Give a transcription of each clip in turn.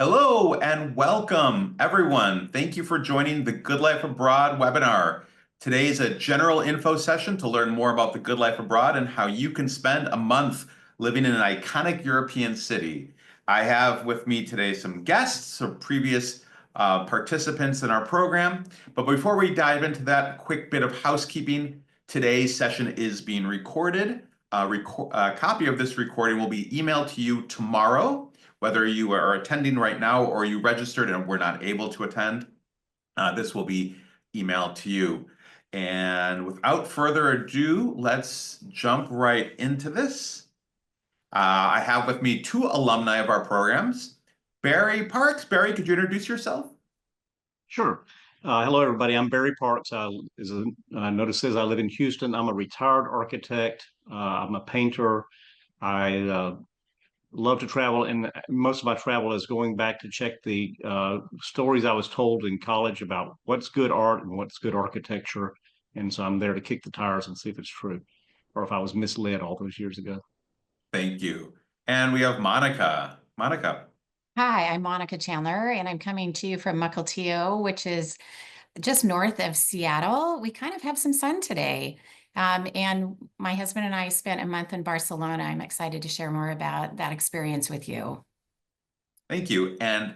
Hello and welcome, everyone. Thank you for joining the Good Life Abroad webinar. Today is a general info session to learn more about the Good Life Abroad and how you can spend a month living in an iconic European city. I have with me today some guests, some previous participants in our program. But before we dive into that, a quick bit of housekeeping. Today's session is being recorded. A copy of this recording will be emailed to you tomorrow. Whether you are attending right now or you registered and were not able to attend, this will be emailed to you. And without further ado, let's jump right into this. I have with me two alumni of our programs. Barry Parks. Barry, could you introduce yourself? Sure. Hello, everybody. I'm Barry Parks. Notice says I live in Houston. I'm a retired architect. I'm a painter. I love to travel, and most of my travel is going back to check the stories I was told in college about what's good art and what's good architecture. And so I'm there to kick the tires and see if it's true, or if I was misled all those years ago. Thank you. And we have Monica. Monica. Hi, I'm Monica Chandler, and I'm coming to you from Mukilteo, which is just north of Seattle. We kind of have some sun today. And my husband and I spent a month in Barcelona. I'm excited to share more about that experience with you. Thank you. And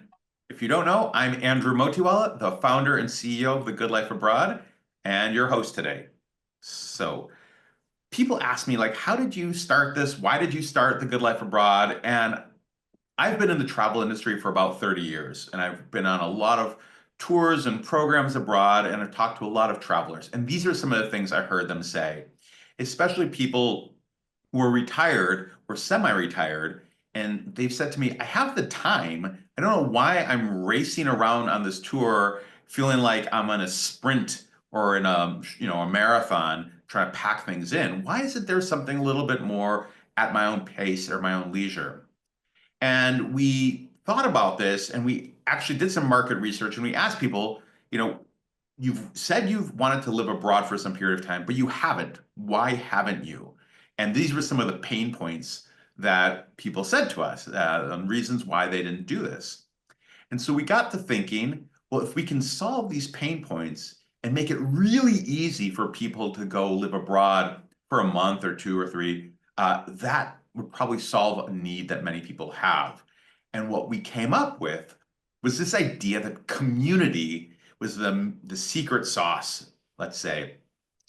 if you don't know, I'm Andrew Motiwala, the founder and CEO of the Good Life Abroad, and your host today. So people ask me, like, how did you start this? Why did you start the Good Life Abroad? And I've been in the travel industry for about 30 years, and I've been on a lot of tours and programs abroad, and I've talked to a lot of travelers. And these are some of the things I heard them say, especially people who are retired or semi-retired, and they've said to me, I have the time. I don't know why I'm racing around on this tour feeling like I'm on a sprint or in a marathon trying to pack things in. Why isn't there something a little bit more at my own pace or my own leisure? And we thought about this and we actually did some market research and we asked people, you've said you've wanted to live abroad for some period of time, but you haven't. Why haven't you? And these were some of the pain points that people said to us, on reasons why they didn't do this. And so we got to thinking, well, if we can solve these pain points and make it really easy for people to go live abroad for a month or two or three, that would probably solve a need that many people have. And what we came up with was this idea that community was the secret sauce, let's say.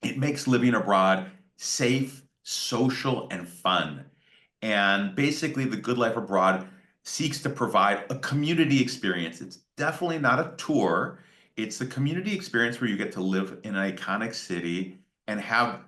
It makes living abroad safe, social, and fun. And basically, the Good Life Abroad seeks to provide a community experience. It's definitely not a tour. It's the community experience where you get to live in an iconic city and have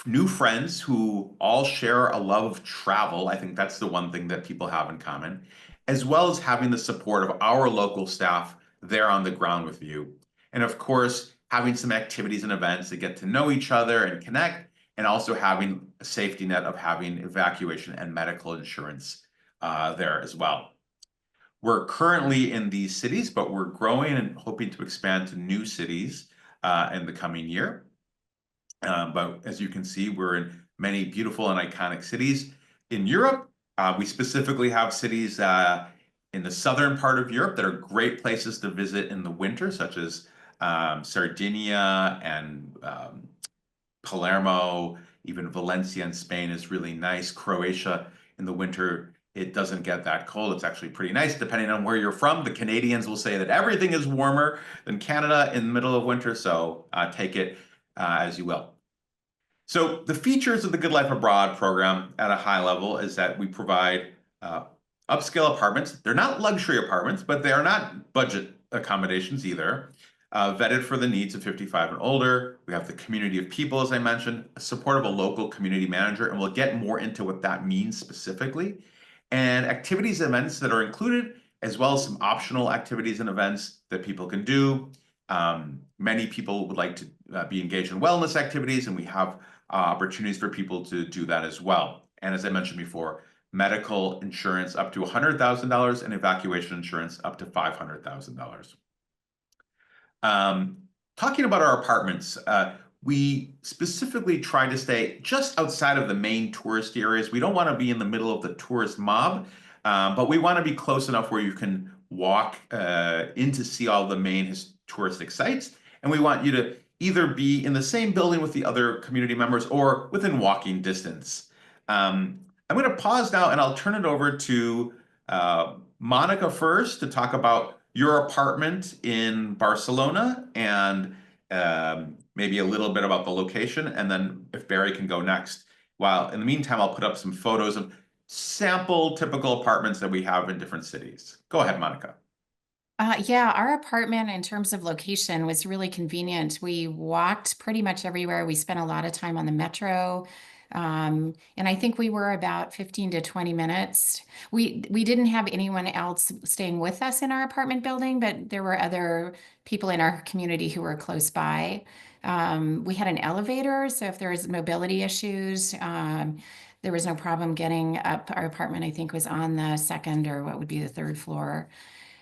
new friends who all share a love of travel. I think that's the one thing that people have in common, as well as having the support of our local staff there on the ground with you. And of course, having some activities and events to get to know each other and connect, and also having a safety net of having evacuation and medical insurance there as well. We're currently in these cities, but we're growing and hoping to expand to new cities in the coming year. But as you can see, we're in many beautiful and iconic cities. In Europe, we specifically have cities in the southern part of Europe that are great places to visit in the winter, such as Sardinia and Palermo. Even Valencia in Spain is really nice. Croatia in the winter, it doesn't get that cold. It's actually pretty nice depending on where you're from. The Canadians will say that everything is warmer than Canada in the middle of winter, so take it as you will. So the features of the Good Life Abroad program at a high level is that we provide upscale apartments. They're not luxury apartments, but they are not budget accommodations either. Vetted for the needs of 55 and older. We have the community of people, as I mentioned, support of a local community manager, and we'll get more into what that means specifically. And activities and events that are included, as well as some optional activities and events that people can do. Many people would like to be engaged in wellness activities, and we have opportunities for people to do that as well. And as I mentioned before, medical insurance up to $100,000 and evacuation insurance up to $500,000. Talking about our apartments, we specifically try to stay just outside of the main tourist areas. We don't want to be in the middle of the tourist mob, but we want to be close enough where you can walk in to see all the main touristic sites, and we want you to either be in the same building with the other community members or within walking distance. I'm going to pause now and I'll turn it over to Monica first to talk about your apartment in Barcelona and maybe a little bit about the location, and then if Barry can go next. While in the meantime, I'll put up some photos of sample typical apartments that we have in different cities. Go ahead, Monica. Yeah, our apartment in terms of location was really convenient. We walked pretty much everywhere. We spent a lot of time on the metro. And I think we were about 15 to 20 minutes. We didn't have anyone else staying with us in our apartment building, but there were other people in our community who were close by. We had an elevator, so if there was mobility issues, there was no problem getting up. Our apartment, I think, was on the second or what would be the third floor.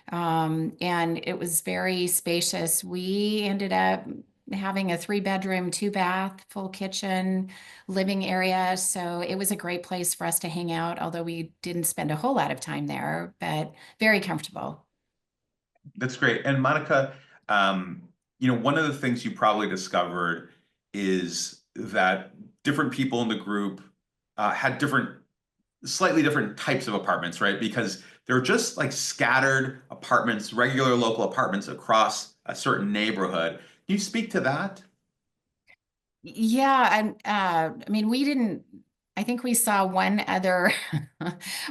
And it was very spacious. We ended up having a 3-bedroom, 2-bath, full kitchen, living area. So it was a great place for us to hang out, although we didn't spend a whole lot of time there, but very comfortable. That's great. And Monica, one of the things you probably discovered is that different people in the group had slightly different types of apartments, right? Because they're just like scattered apartments, regular local apartments across a certain neighborhood. Can you speak to that? Yeah, and I mean, I think we saw one other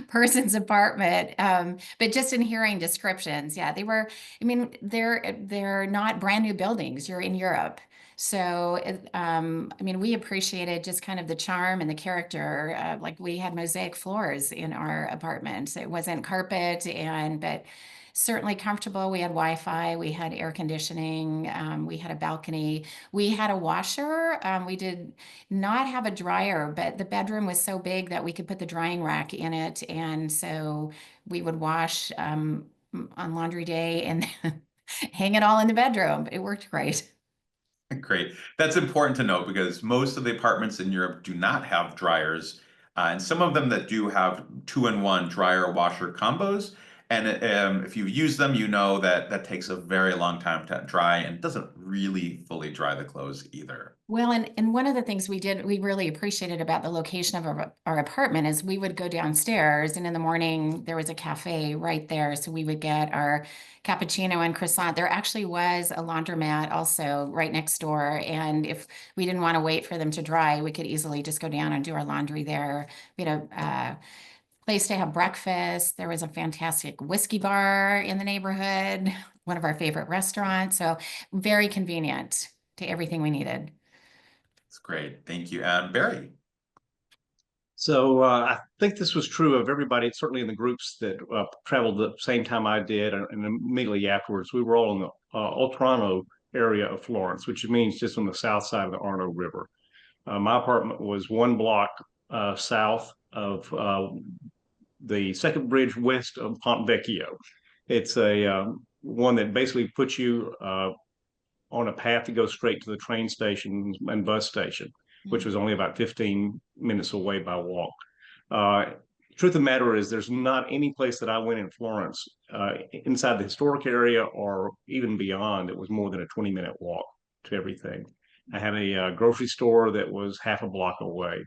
person's apartment, but just in hearing descriptions, yeah, I mean, they're not brand new buildings. You're in Europe. So, I mean, we appreciated just kind of the charm and the character. Like we had mosaic floors in our apartment. It wasn't carpet but certainly comfortable. We had Wi-Fi, we had air conditioning, we had a balcony. We had a washer. We did not have a dryer, but the bedroom was so big that we could put the drying rack in it. And so we would wash on laundry day and hang it all in the bedroom. It worked great. Great. That's important to note because most of the apartments in Europe do not have dryers, and some of them that do have two-in-one dryer washer combos. And if you've used them, you know that that takes a very long time to dry and doesn't really fully dry the clothes either. Well, and one of the things we really appreciated about the location of our apartment is we would go downstairs and in the morning there was a cafe right there. So we would get our cappuccino and croissant. There actually was a laundromat also right next door. And if we didn't want to wait for them to dry, we could easily just go down and do our laundry there. We had a place to have breakfast. There was a fantastic whiskey bar in the neighborhood, one of our favorite restaurants. So very convenient to everything we needed. It's great. Thank you. And Barry. So I think this was true of everybody, certainly in the groups that traveled the same time I did, and immediately afterwards. We were all in the Oltrarno area of Florence, which means just on the south side of the Arno River. My apartment was 1 block south of the second bridge west of Ponte Vecchio. It's a one that basically puts you on a path to go straight to the train station and bus station, which was only about 15 minutes away by walk. Truth of the matter is, there's not any place that I went in Florence, inside the historic area or even beyond, it was more than a 20-minute walk to everything. I had a grocery store that was half a block away.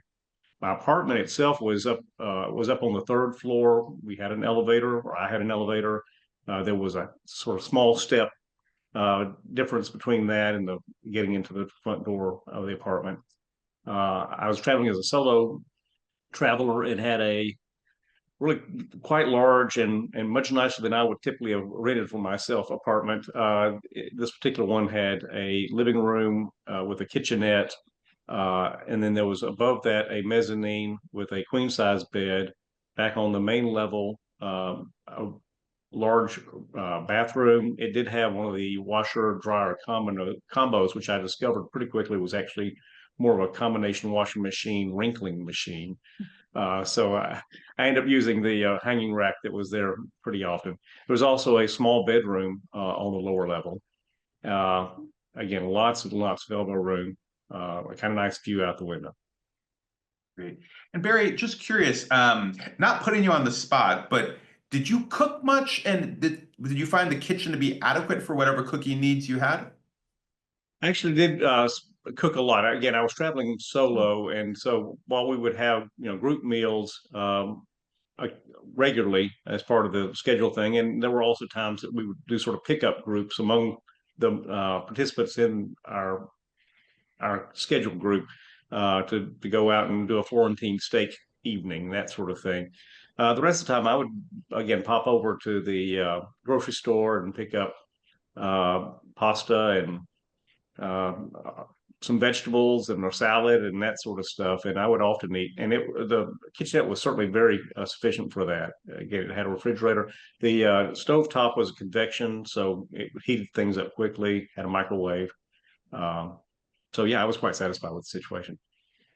My apartment itself was up on the third floor. We had an elevator, or I had an elevator. There was a sort of small step difference between that and the getting into the front door of the apartment. I was traveling as a solo traveler. It had a really quite large and much nicer than I would typically have rented for myself apartment. This particular one had a living room with a kitchenette, and then there was above that a mezzanine with a queen size bed. Back on the main level, a large bathroom. It did have one of the washer dryer combos, which I discovered pretty quickly was actually more of a combination washing machine wrinkling machine. So I ended up using the hanging rack that was there pretty often. There was also a small bedroom on the lower level. Uh, Again, lots and lots of elbow room, a kind of nice view out the window. Great. And Barry, just curious, not putting you on the spot, but did you cook much, and did you find the kitchen to be adequate for whatever cooking needs you had? I actually did cook a lot. Again, I was traveling solo, and so while we would have group meals uh, regularly as part of the schedule thing, and there were also times that we would do sort of pickup groups among the participants in our scheduled group to go out and do a Florentine steak evening, that sort of thing. The rest of the time, I would again pop over to the grocery store and pick up pasta and uh, some vegetables and a salad and that sort of stuff. And I would often eat, and the kitchenette was certainly very sufficient for that. Again, it had a refrigerator. The stove top was a convection, so it heated things up quickly. Had a microwave. Um, so yeah, I was quite satisfied with the situation.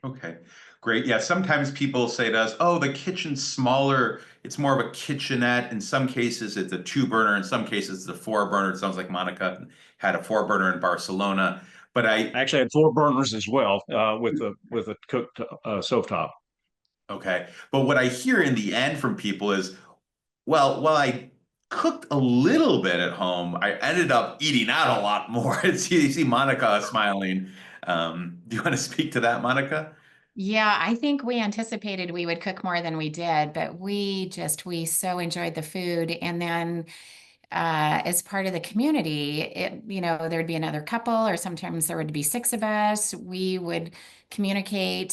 Okay, great. Yeah, sometimes people say to us, oh, the kitchen's smaller. It's more of a kitchenette. In some cases, it's a two burner. In some cases, it's a four burner. It sounds like Monica had a four burner in Barcelona. But I actually had four burners as well with a cooked stovetop. okay. But what I hear in the end from people is, well, while I cooked a little bit at home, I ended up eating out a lot more. You see Monica smiling. Do you want to speak to that, Monica? Yeah, I think we anticipated we would cook more than we did, but we so enjoyed the food. And then as part of the community, there'd be another couple, or sometimes there would be six of us. We would communicate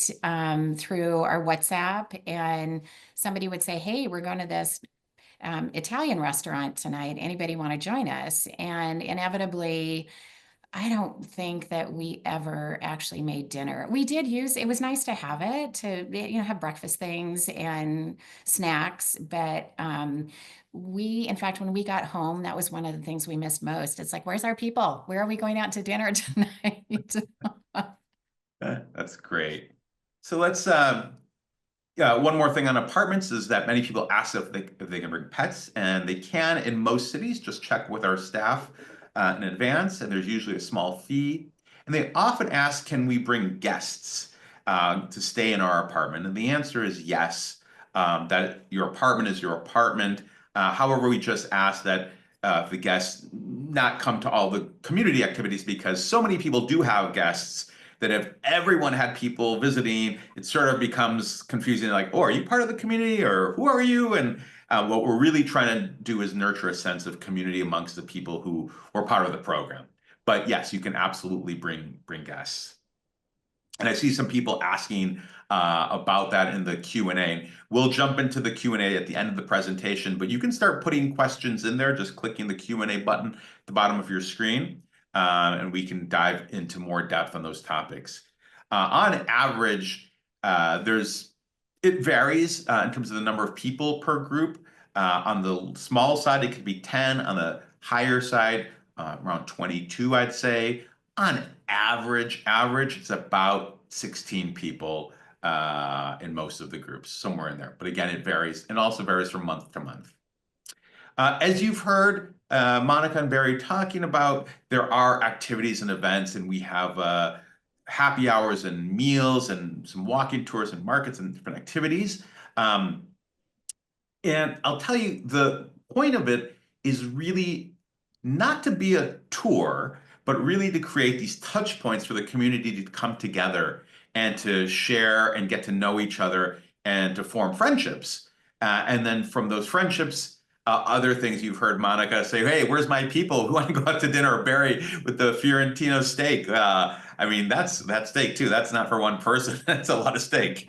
through our WhatsApp, and somebody would say, "Hey, we're going to this Italian restaurant tonight. Anybody want to join us?" And inevitably, I don't think that we ever actually made dinner. We did use, it was nice to have it to, have breakfast things and snacks. But in fact, when we got home, that was one of the things we missed most. It's like, where's our people? Where are we going out to dinner tonight? That's great. So let's yeah, one more thing on apartments is that many people ask if they can bring pets, and they can in most cities. Just check with our staff in advance, and there's usually a small fee. And they often ask, can we bring guests to stay in our apartment? And the answer is yes, that your apartment is your apartment. However, we just ask that the guests not come to all the community activities, because so many people do have guests that if everyone had people visiting, it sort of becomes confusing. Like, oh, are you part of the community, or who are you? And what we're really trying to do is nurture a sense of community amongst the people who were part of the program. But yes, you can absolutely bring guests. And I see some people asking about that in the Q&A. We'll jump into the Q&A at the end of the presentation, but you can start putting questions in there, just clicking the Q&A button at the bottom of your screen, and we can dive into more depth on those topics. On average, it varies in terms of the number of people per group. On the small side, it could be 10. On the higher side, around 22, I'd say. On average, it's about 16 people in most of the groups, somewhere in there. But again, it varies, and also varies from month to month. As you've heard Monica and Barry talking about, there are activities and events, and we have happy hours and meals and some walking tours and markets and different activities. And I'll tell you, the point of it is really not to be a tour, but really to create these touch points for the community to come together and to share and get to know each other and to form friendships. And then from those friendships, other things you've heard Monica say, hey, where's my people who want to go out to dinner, or Barry with the Fiorentino steak? I mean, that's steak too. That's not for one person. That's a lot of steak.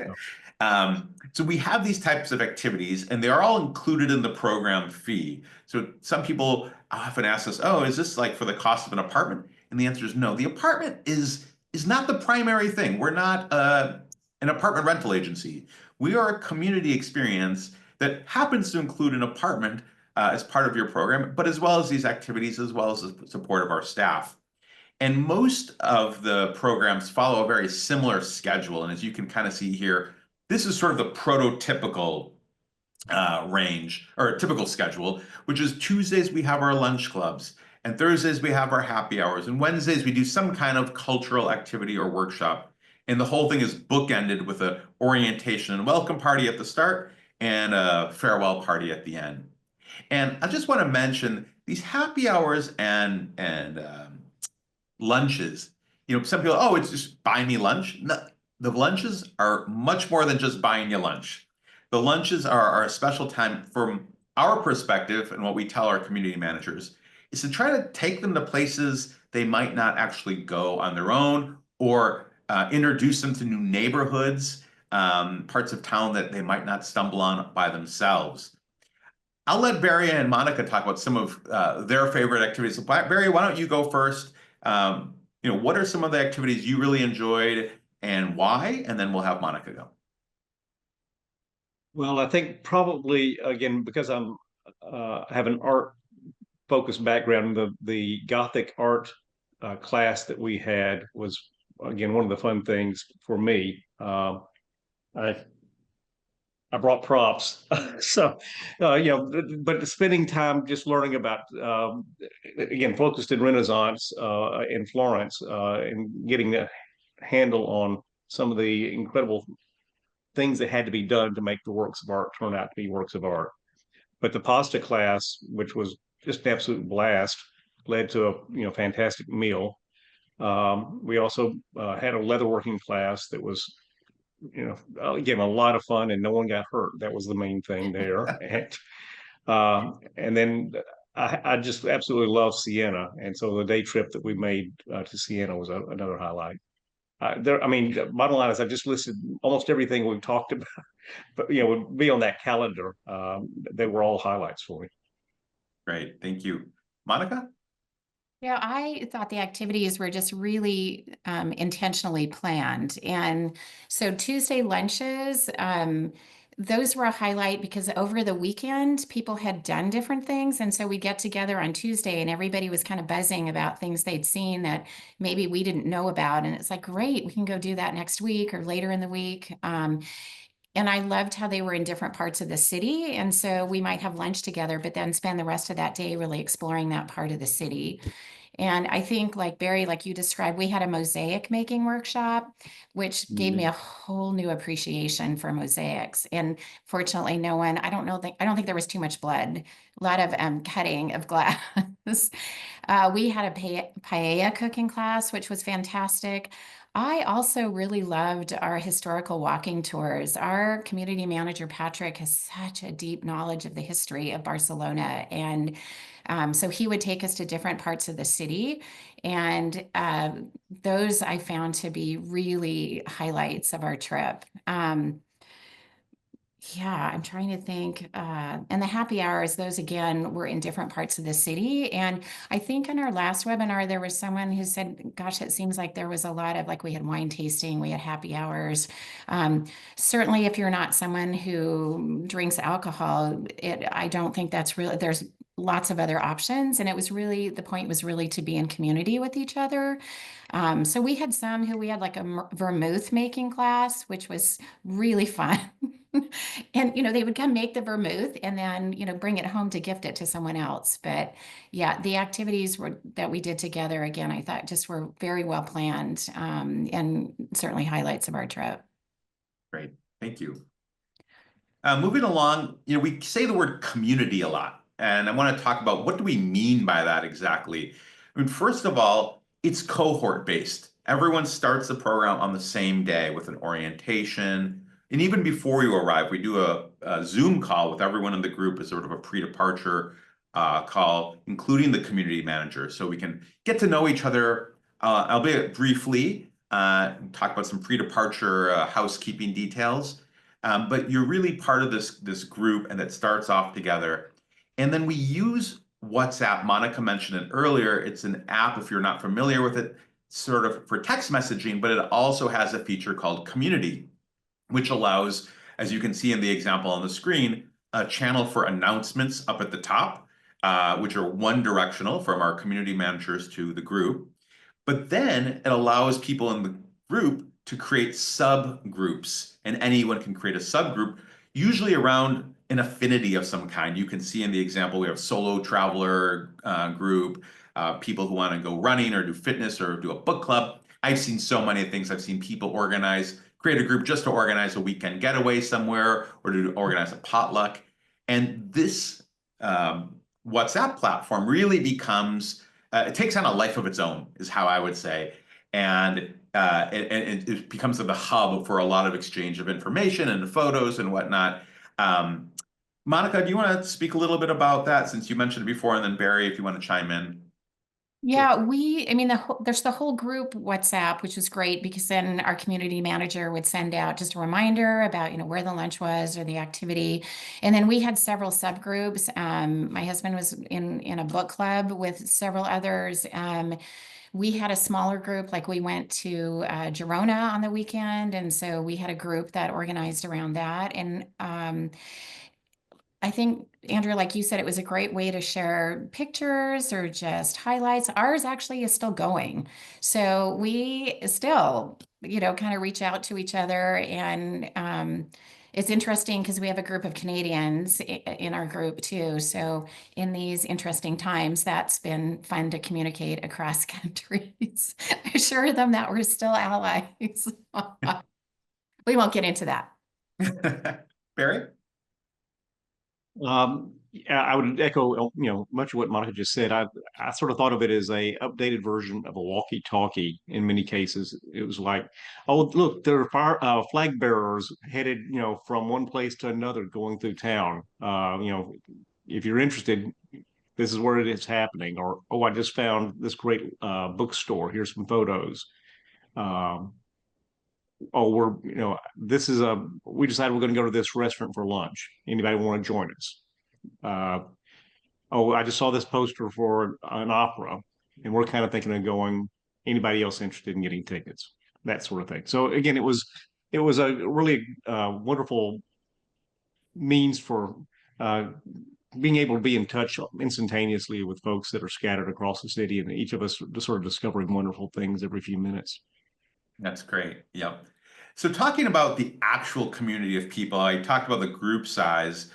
So we have these types of activities, and they are all included in the program fee. So some people often ask us, oh, is this like for the cost of an apartment? And the answer is no. The apartment is not the primary thing. We're not an apartment rental agency. We are a community experience that happens to include an apartment as part of your program, but as well as these activities, as well as the support of our staff. And most of the programs follow a very similar schedule. And as you can kind of see here, this is sort of the prototypical range, or typical schedule, which is Tuesdays we have our lunch clubs, and Thursdays we have our happy hours, and Wednesdays we do some kind of cultural activity or workshop. And the whole thing is bookended with an orientation and welcome party at the start and a farewell party at the end. And I just want to mention these happy hours and lunches. Some people, oh, it's just buy me lunch. No, the lunches are much more than just buying you lunch. The lunches are a special time from our perspective, and what we tell our community managers is to try to take them to places they might not actually go on their own, or introduce them to new neighborhoods, parts of town that they might not stumble on by themselves. I'll let Barry and Monica talk about some of their favorite activities. So, Barry, why don't you go first? What are some of the activities you really enjoyed and why? And then we'll have Monica go. Well, I think probably again because have an art focused background. The Gothic art class that we had was again one of the fun things for me. I I brought props, so but spending time just learning about again focused in Renaissance in Florence and getting a handle on some of the incredible things that had to be done to make the works of art turn out to be works of art. But the pasta class, which was just an absolute blast, led to a fantastic meal. We also had a leatherworking class that was again a lot of fun, and no one got hurt. That was the main thing there. And then I just absolutely love Siena, and so the day trip that we made to Siena was another highlight. I mean, bottom line is I just listed almost everything we've talked about, but would be on that calendar. They were all highlights for me. Great, thank you. Monica? Yeah, I thought the activities were just really intentionally planned. And so Tuesday lunches, those were a highlight because over the weekend, people had done different things. And so we get together on Tuesday and everybody was kind of buzzing about things they'd seen that maybe we didn't know about. And it's like, great, we can go do that next week or later in the week. And I loved how they were in different parts of the city. And so we might have lunch together, but then spend the rest of that day really exploring that part of the city. And I think, like Barry, like you described, we had a mosaic making workshop, which gave me a whole new appreciation for mosaics. And fortunately, I don't think there was too much blood, a lot of cutting of glass. We had a paella cooking class, which was fantastic. I also really loved our historical walking tours. Our community manager, Patrick, has such a deep knowledge of the history of Barcelona. And so he would take us to different parts of the city. And those I found to be really highlights of our trip. Yeah, I'm trying to think. And the happy hours, those again were in different parts of the city. And I think in our last webinar, there was someone who said, gosh, it seems like there was a lot of, like, we had wine tasting, we had happy hours. Certainly, if you're not someone who drinks alcohol, I don't think that's really, there's lots of other options. And the point was really to be in community with each other. So we had some who we had like a vermouth making class, which was really fun. And, they would come make the vermouth and then, bring it home to gift it to someone else. But yeah, the activities that we did together, again, I thought just were very well planned, and certainly highlights of our trip. Great, thank you. Moving along, we say the word community a lot, and I want to talk about what do we mean by that exactly. I mean, first of all, it's cohort based. Everyone starts the program on the same day with an orientation. And even before you arrive, we do a Zoom call with everyone in the group as sort of a pre-departure call, including the community manager. So we can get to know each other, albeit briefly, talk about some pre-departure housekeeping details. But you're really part of this group, and that starts off together. And then we use WhatsApp. Monica mentioned it earlier. It's an app, if you're not familiar with it, sort of for text messaging, but it also has a feature called Community, which allows, as you can see in the example on the screen, a channel for announcements up at the top, which are one directional from our community managers to the group. But then it allows people in the group to create subgroups, and anyone can create a subgroup, usually around an affinity of some kind. You can see in the example, we have solo traveler group, people who want to go running or do fitness or do a book club. I've seen so many things. I've seen people create a group just to organize a weekend getaway somewhere or to organize a potluck. And this WhatsApp platform really becomes it takes on a life of its own, is how I would say, and it becomes the hub for a lot of exchange of information and photos and whatnot. Um, Monica, do you want to speak a little bit about that since you mentioned it before, and then Barry, if you want to chime in. Yeah, I mean, there's the whole group WhatsApp, which was great because then our community manager would send out just a reminder about, where the lunch was or the activity. And then we had several subgroups. My husband was in a book club with several others. We had a smaller group, like we went to Girona on the weekend. And so we had a group that organized around that. And I think, Andrew, like you said, it was a great way to share pictures or just highlights. Ours actually is still going. So we still, kind of reach out to each other. And it's interesting because we have a group of Canadians in our group too. So in these interesting times, that's been fun to communicate across countries. Assure them that we're still allies. We won't get into that. Barry? Yeah, I would echo, much of what Monica just said. I sort of thought of it as a updated version of a walkie-talkie in many cases. It was like, oh, look, there are flag bearers headed, from one place to another going through town. If you're interested, this is where it is happening. Or, oh, I just found this great bookstore. Here's some photos. Um, oh, we decided we're going to go to this restaurant for lunch. Anybody want to join us? Uh, oh, I just saw this poster for an opera, and we're kind of thinking of going. Anybody else interested in getting tickets? That sort of thing. So again, it was a really wonderful means for uh, being able to be in touch instantaneously with folks that are scattered across the city, and each of us sort of discovering wonderful things every few minutes. That's great. Yep. So talking about the actual community of people, I talked about the group size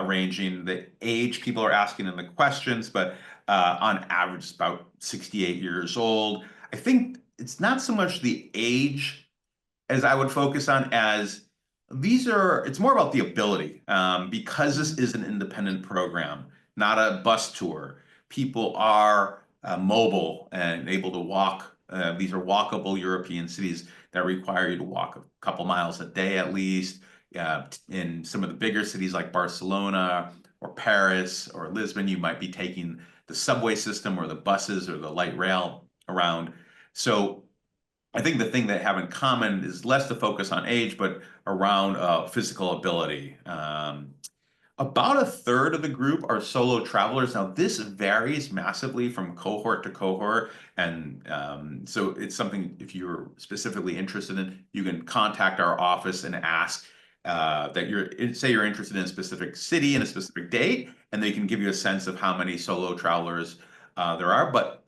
ranging, the age people are asking in the questions, but on average, it's about 68 years old. I think it's not so much the age as I would focus on as it's more about the ability because this is an independent program, not a bus tour. People are mobile and able to walk. These are walkable European cities that require you to walk a couple miles a day at least. In some of the bigger cities like Barcelona or Paris or Lisbon, you might be taking the subway system or the buses or the light rail around. So I think the thing they have in common is less the focus on age, but around physical ability. About a third of the group are solo travelers. Now, this varies massively from cohort to cohort. And so it's something, if you're specifically interested in, you can contact our office and ask say you're interested in a specific city and a specific date, and they can give you a sense of how many solo travelers there are. But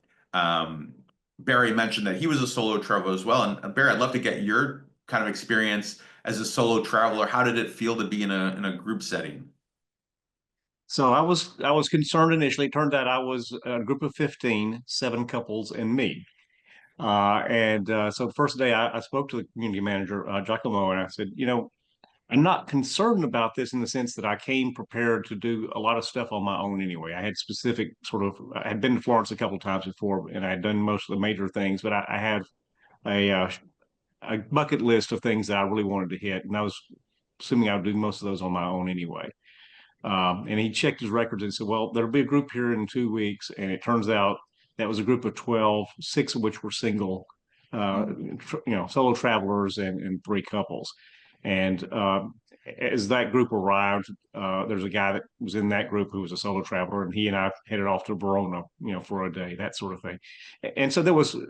Barry mentioned that he was a solo traveler as well. And Barry, I'd love to get your kind of experience as a solo traveler. How did it feel to be in a group setting? So I was concerned initially. It turned out I was a group of 15, 7 couples, and me. And so the first day I spoke to the community manager, Giacomo, and I said, I'm not concerned about this in the sense that I came prepared to do a lot of stuff on my own anyway. I had specific I had been to Florence a couple of times before, and I had done most of the major things, but I had a bucket list of things that I really wanted to hit, and I was assuming I would do most of those on my own anyway. And he checked his records and said, well, there'll be a group here in 2 weeks. And it turns out that was a group of 12, 6 of which were single, solo travelers and 3 couples. And as that group arrived, there's a guy that was in that group who was a solo traveler, and he and I headed off to Verona, for a day, that sort of thing. And so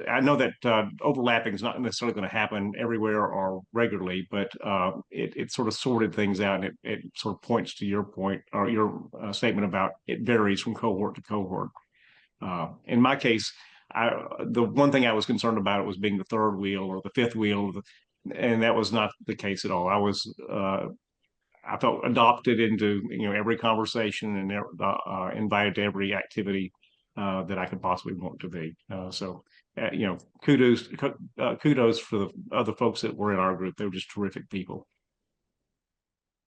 I know that overlapping is not necessarily going to happen everywhere or regularly, but it sort of sorted things out, and it sort of points to your point or your statement about it varies from cohort to cohort. In my case, the one thing I was concerned about it was being the third wheel or the fifth wheel, and that was not the case at all. I felt adopted into every conversation and invited to every activity that I could possibly want to be. Kudos for the other folks that were in our group. They were just terrific people.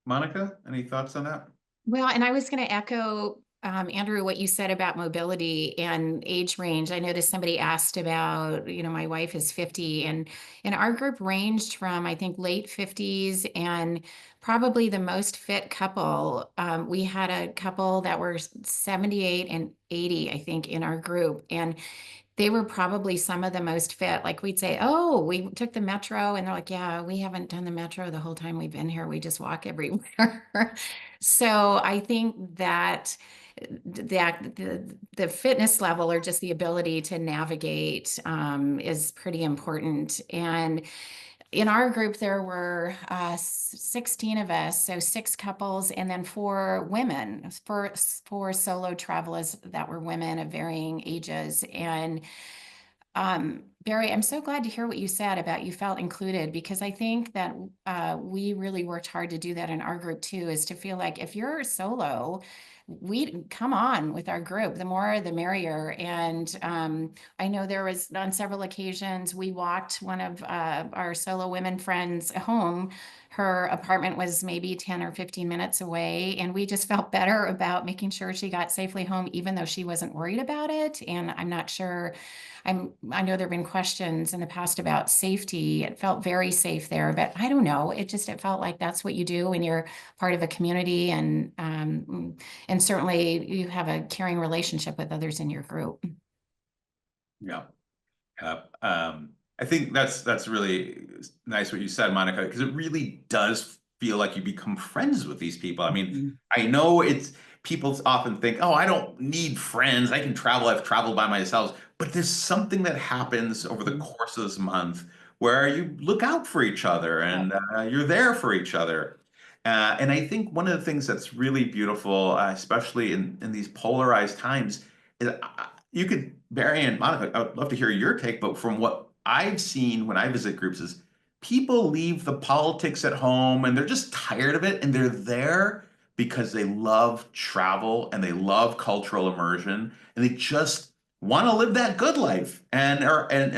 Monica, any thoughts on that? Well, and I was going to echo Andrew, what you said about mobility and age range. I noticed somebody asked about, my wife is 50, and our group ranged from, I think, late 50s, and probably the most fit couple. We had a couple that were 78 and 80, I think, in our group. And they were probably some of the most fit. Like we'd say, "Oh, we took the metro," and they're like, "Yeah, we haven't done the metro the whole time we've been here. We just walk everywhere." So I think that the fitness level, or just the ability to navigate, is pretty important. And in our group, there were 16 of us, so six couples, and then four women, four solo travelers that were women of varying ages. And Barry, I'm so glad to hear what you said about you felt included, because I think that we really worked hard to do that in our group too, is to feel like if you're solo, we come on with our group, the more the merrier. And I know there was, on several occasions, we walked one of our solo women friends home. Her apartment was maybe 10 or 15 minutes away, and we just felt better about making sure she got safely home, even though she wasn't worried about it. And I'm not sure, I know there have been questions in the past about safety. It felt very safe there, but I don't know. It felt like that's what you do when you're part of a community, and certainly you have a caring relationship with others in your group. Yeah. I think that's really nice what you said, Monica, because it really does feel like you become friends with these people. I mean, I know it's people often think, oh, I don't need friends. I can travel. I've traveled by myself. But there's something that happens over the course of this month where you look out for each other and you're there for each other. And I think one of the things that's really beautiful, especially in these polarized times, is you could, Barry and Monica, I would love to hear your take, but from what I've seen when I visit groups is people leave the politics at home and they're just tired of it, and they're there because they love travel and they love cultural immersion, and they just want to live that good life, and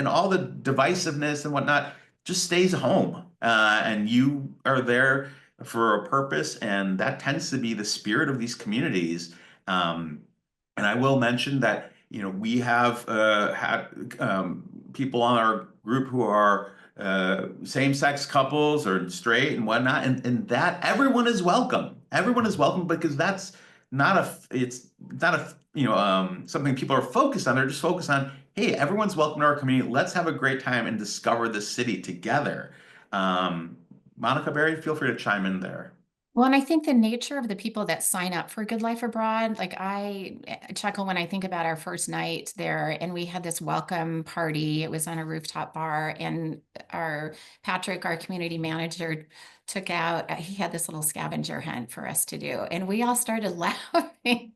all the divisiveness and whatnot just stays home. And you are there for a purpose, and that tends to be the spirit of these communities. Um, and I will mention that, we have had people on our group who are same-sex couples or straight and whatnot, and that everyone is welcome. Everyone is welcome, because that's not a it's not a something people are focused on. They're just focused on, hey, everyone's welcome to our community. Let's have a great time and discover the city together. Monica, Barry, feel free to chime in there. Well, and I think the nature of the people that sign up for Good Life Abroad, like I chuckle when I think about our first night there, and we had this welcome party. It was on a rooftop bar, and Patrick, our community manager, took out, he had this little scavenger hunt for us to do, and we all started laughing.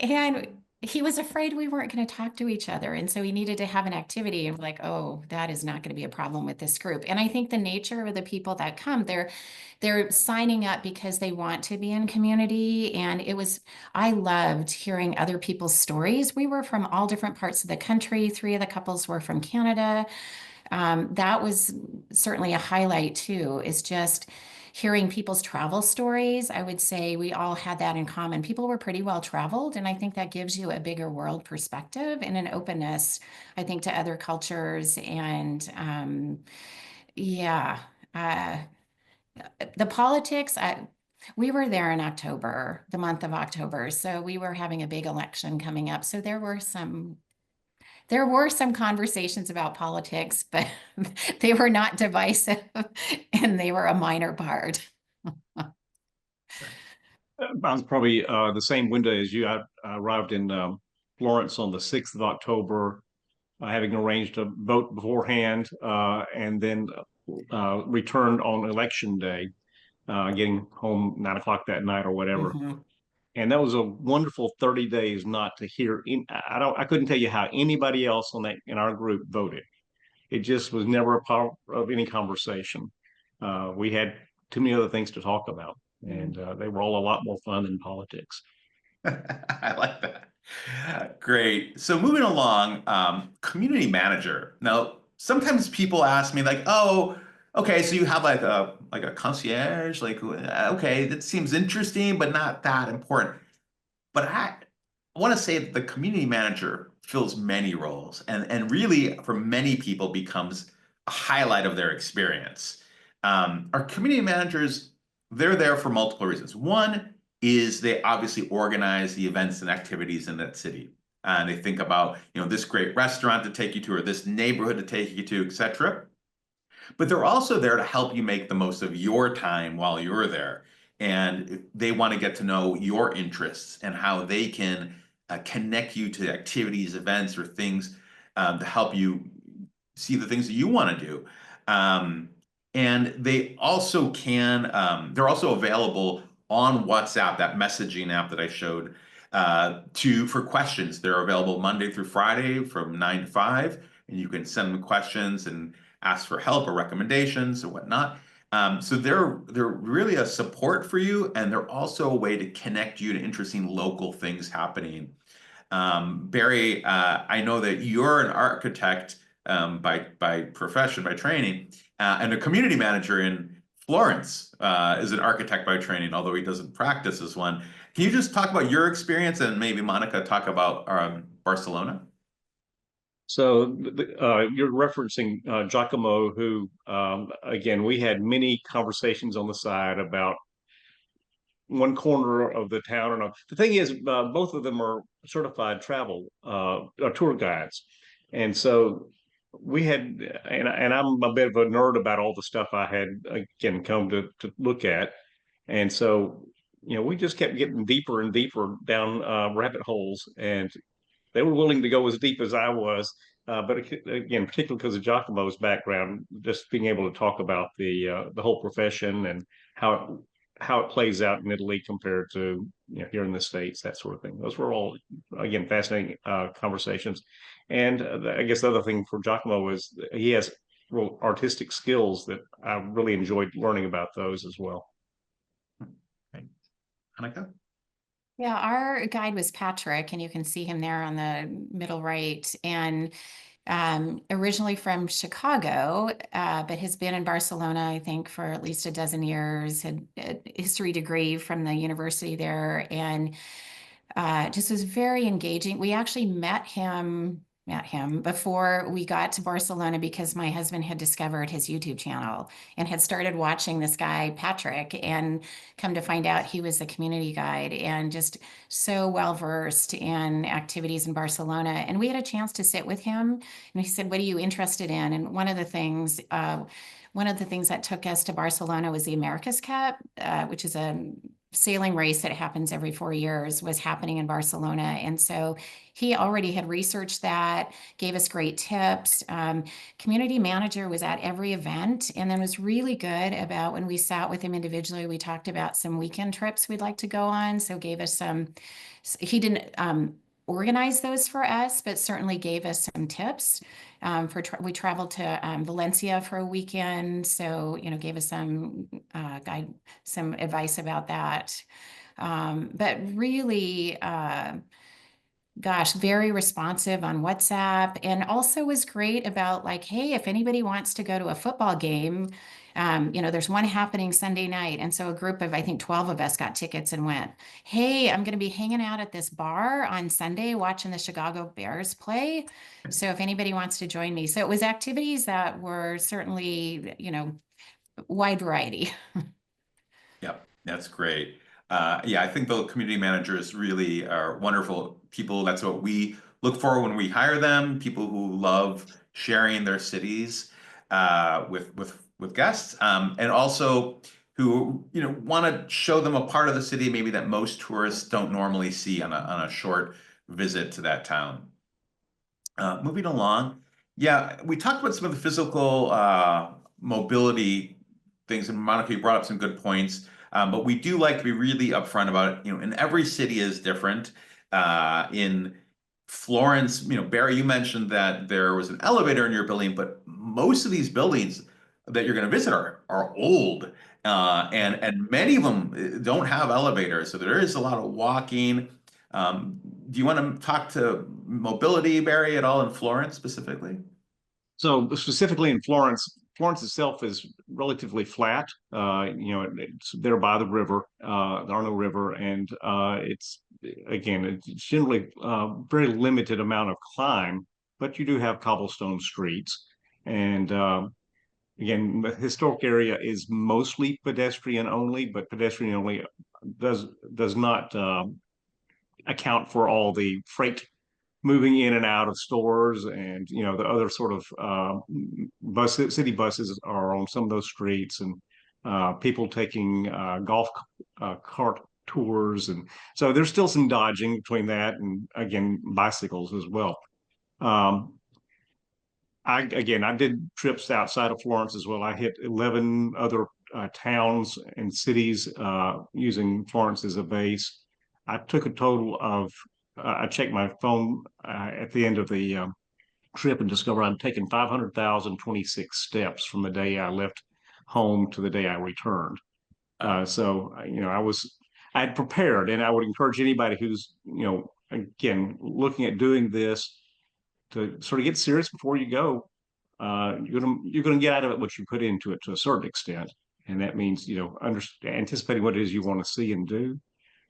And he was afraid we weren't going to talk to each other. And so he needed to have an activity. And we're like, oh, that is not going to be a problem with this group. And I think the nature of the people that come, they're signing up because they want to be in community. And I loved hearing other people's stories. We were from all different parts of the country. Three of the couples were from Canada. That was certainly a highlight too, is just hearing people's travel stories. I would say we all had that in common. People were pretty well traveled, and I think that gives you a bigger world perspective and an openness, I think, to other cultures. And yeah, uh, the politics, we were there in October, the month of October. So we were having a big election coming up. So there were some conversations about politics, but they were not divisive, and they were a minor part. I was probably the same window as you. I arrived in Florence on the 6th of October, having arranged a vote beforehand, and then returned on election day, getting home 9 o'clock that night or whatever. Mhm. And that was a wonderful 30 days not to hear. I couldn't tell you how anybody else in our group voted. It just was never a part of any conversation. We had too many other things to talk about, and they were all a lot more fun than politics. I like that. Great. So moving along, community manager. Now, sometimes people ask me like, "Oh, okay, so you have like a concierge? Like, okay, that seems interesting, but not that important." But I want to say that the community manager fills many roles and really for many people becomes a highlight of their experience. Our community managers, they're there for multiple reasons. One is they obviously organize the events and activities in that city. And they think about, this great restaurant to take you to, or this neighborhood to take you to, etc. But they're also there to help you make the most of your time while you're there. And they want to get to know your interests and how they can connect you to activities, events, or things to help you see the things that you want to do. Um, and they're also available on WhatsApp, that messaging app that I showed, for questions. They're available Monday through Friday from 9 to 5, and you can send them questions and ask for help or recommendations or whatnot. So they're really a support for you, and they're also a way to connect you to interesting local things happening. Barry, I know that you're an architect by profession, by training, and a community manager in Florence is an architect by training, although he doesn't practice as one. Can you just talk about your experience and maybe Monica talk about Barcelona? So you're referencing Giacomo, who, again, we had many conversations on the side about one corner of the town. And the thing is, both of them are certified travel tour guides, and so we had, and I'm a bit of a nerd about all the stuff I had again come to look at, and so we just kept getting deeper and deeper down rabbit holes, and they were willing to go as deep as I was. But again, particularly because of Giacomo's background, just being able to talk about the whole profession and how it, how it plays out in Italy compared to here in the States, that sort of thing. Those were all again fascinating conversations. And I guess the other thing for Giacomo is he has real artistic skills that I really enjoyed learning about those as well. Okay. Monica? Yeah, our guide was Patrick, and you can see him there on the middle right. And originally from Chicago, but has been in Barcelona, I think, for at least a dozen years, had a history degree from the university there, and just was very engaging. We actually met him before we got to Barcelona because my husband had discovered his YouTube channel and had started watching this guy, Patrick, and come to find out he was a community guide and just so well versed in activities in Barcelona. And we had a chance to sit with him, and he said, "What are you interested in?" And one of the things that took us to Barcelona was the America's Cup, which is a sailing race that happens every 4 years, was happening in Barcelona. And so he already had researched that, gave us great tips. Community manager was at every event and then was really good about when we sat with him individually, we talked about some weekend trips we'd like to go on. So gave us he didn't organize those for us, but certainly gave us some tips. We traveled to Valencia for a weekend, so gave us some advice about that. But really, gosh, very responsive on WhatsApp, and also was great about like, hey, if anybody wants to go to a football game, there's one happening Sunday night. And so a group of, I think, 12 of us got tickets and went, hey, I'm going to be hanging out at this bar on Sunday watching the Chicago Bears play. So if anybody wants to join me. So it was activities that were certainly, wide variety. Yep, that's great. Yeah, I think the community managers really are wonderful people. That's what we look for when we hire them. People who love sharing their cities with guests, and also who want to show them a part of the city maybe that most tourists don't normally see on a short visit to that town. Moving along, yeah, we talked about some of the physical mobility things, and Monica, you brought up some good points. But we do like to be really upfront about it. And every city is different. In Florence, Barry, you mentioned that there was an elevator in your building, but most of these buildings that you're going to visit are old, and many of them don't have elevators. So there is a lot of walking. Do you want to talk to mobility, Barry, at all in Florence specifically? So specifically in Florence, Florence itself is relatively flat. It's there by the river, the Arno River, and it's generally very limited amount of climb, but you do have cobblestone streets. And again, the historic area is mostly pedestrian only, but pedestrian only does not account for all the freight moving in and out of stores, and the other sort of city buses are on some of those streets, and people taking golf cart tours, and so there's still some dodging between that and again bicycles as well. I did trips outside of Florence as well. I hit 11 other towns and cities using Florence as a base. I took a total of I checked my phone at the end of the trip and discovered I'd taken 500,026 steps from the day I left home to the day I returned. I had prepared, and I would encourage anybody who's, again, looking at doing this to sort of get serious before you go. You're gonna get out of it what you put into it to a certain extent, and that means anticipating what it is you want to see and do